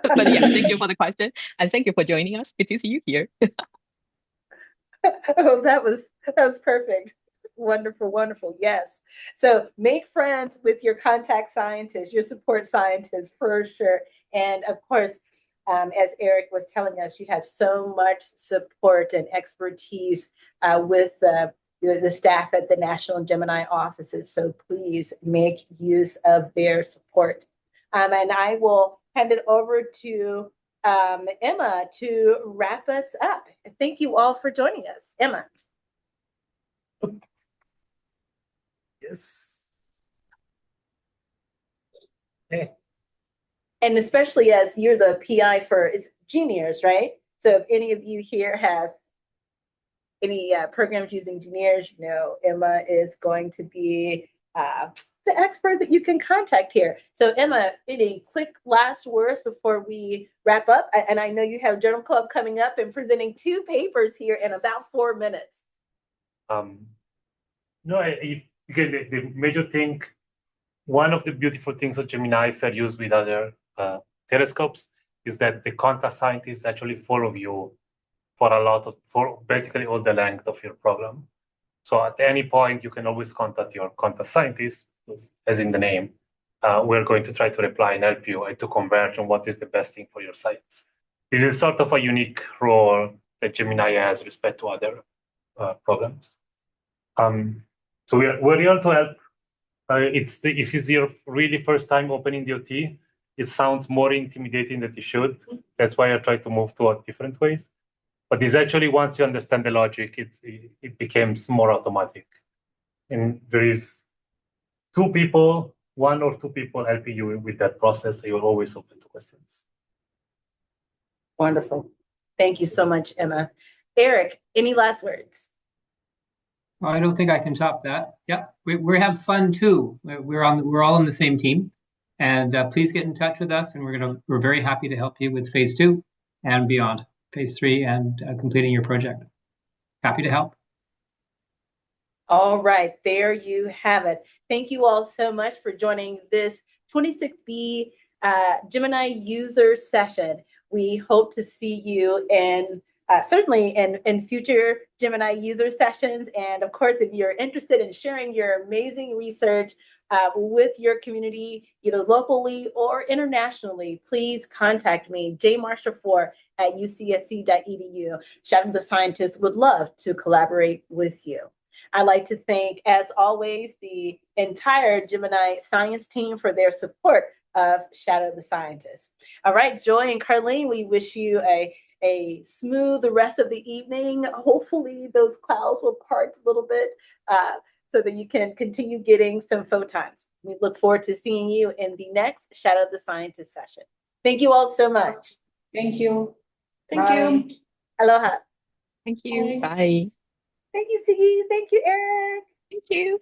But yeah, thank you for the question and thank you for joining us. Good to see you here. Oh, that was perfect. Wonderful, wonderful. Yes. So make friends with your contact scientists, your support scientists for sure. And of course, as Eric was telling us, you have so much support and expertise with the staff at the National Gemini offices. So please make use of their support. And I will hand it over to Emma to wrap us up. Thank you all for joining us. Emma. Yes. Okay. And especially as you're the PI for Genius, right? So if any of you here have any programs using Genius, you know, Emma is going to be the expert that you can contact here. So Emma, any quick last words before we wrap up? And I know you have Journal Club coming up and presenting 2 papers here in about 4 minutes. No, again, the major thing, one of the beautiful things of Gemini, if used with other telescopes, is that the contact scientists actually follow you for basically all the length of your problem. So at any point, you can always contact your contact scientist, as in the name. We're going to try to reply and help you and to converge on what is the best thing for your science. This is sort of a unique role that Gemini has respect to other programs. So we're here to help. If it's your really first time opening the OT, it sounds more intimidating than it should. That's why I try to move to different ways. But it's actually, once you understand the logic, it becomes more automatic. And there is 1 or 2 people helping you with that process. So you're always open to questions. Wonderful. Thank you so much, Emma. Eric, any last words? Well, I don't think I can top that. Yeah, we have fun too. We're all on the same team, and please get in touch with us. And we're very happy to help you with phase 2 and beyond. phase 3 and completing your project. Happy to help. All right, there you have it. Thank you all so much for joining this 26B Gemini user session. We hope to see you in certainly in future Gemini user sessions. And of course, if you're interested in sharing your amazing research with your community, either locally or internationally, please contact me, jmarsha4@ucsc.edu. Shadow the Scientist would love to collaborate with you. I'd like to thank, as always, the entire Gemini science team for their support of Shadow the Scientist. All right, Joy and Carlene, we wish you a smooth rest of the evening. Hopefully those clouds will part a little bit so that you can continue getting some photons. We look forward to seeing you in the next Shadow the Scientist session. Thank you all so much. Thank you. Thank you. Aloha. Thank you. Bye. Bye. Thank you, Siggy. Thank you, Eric. Thank you.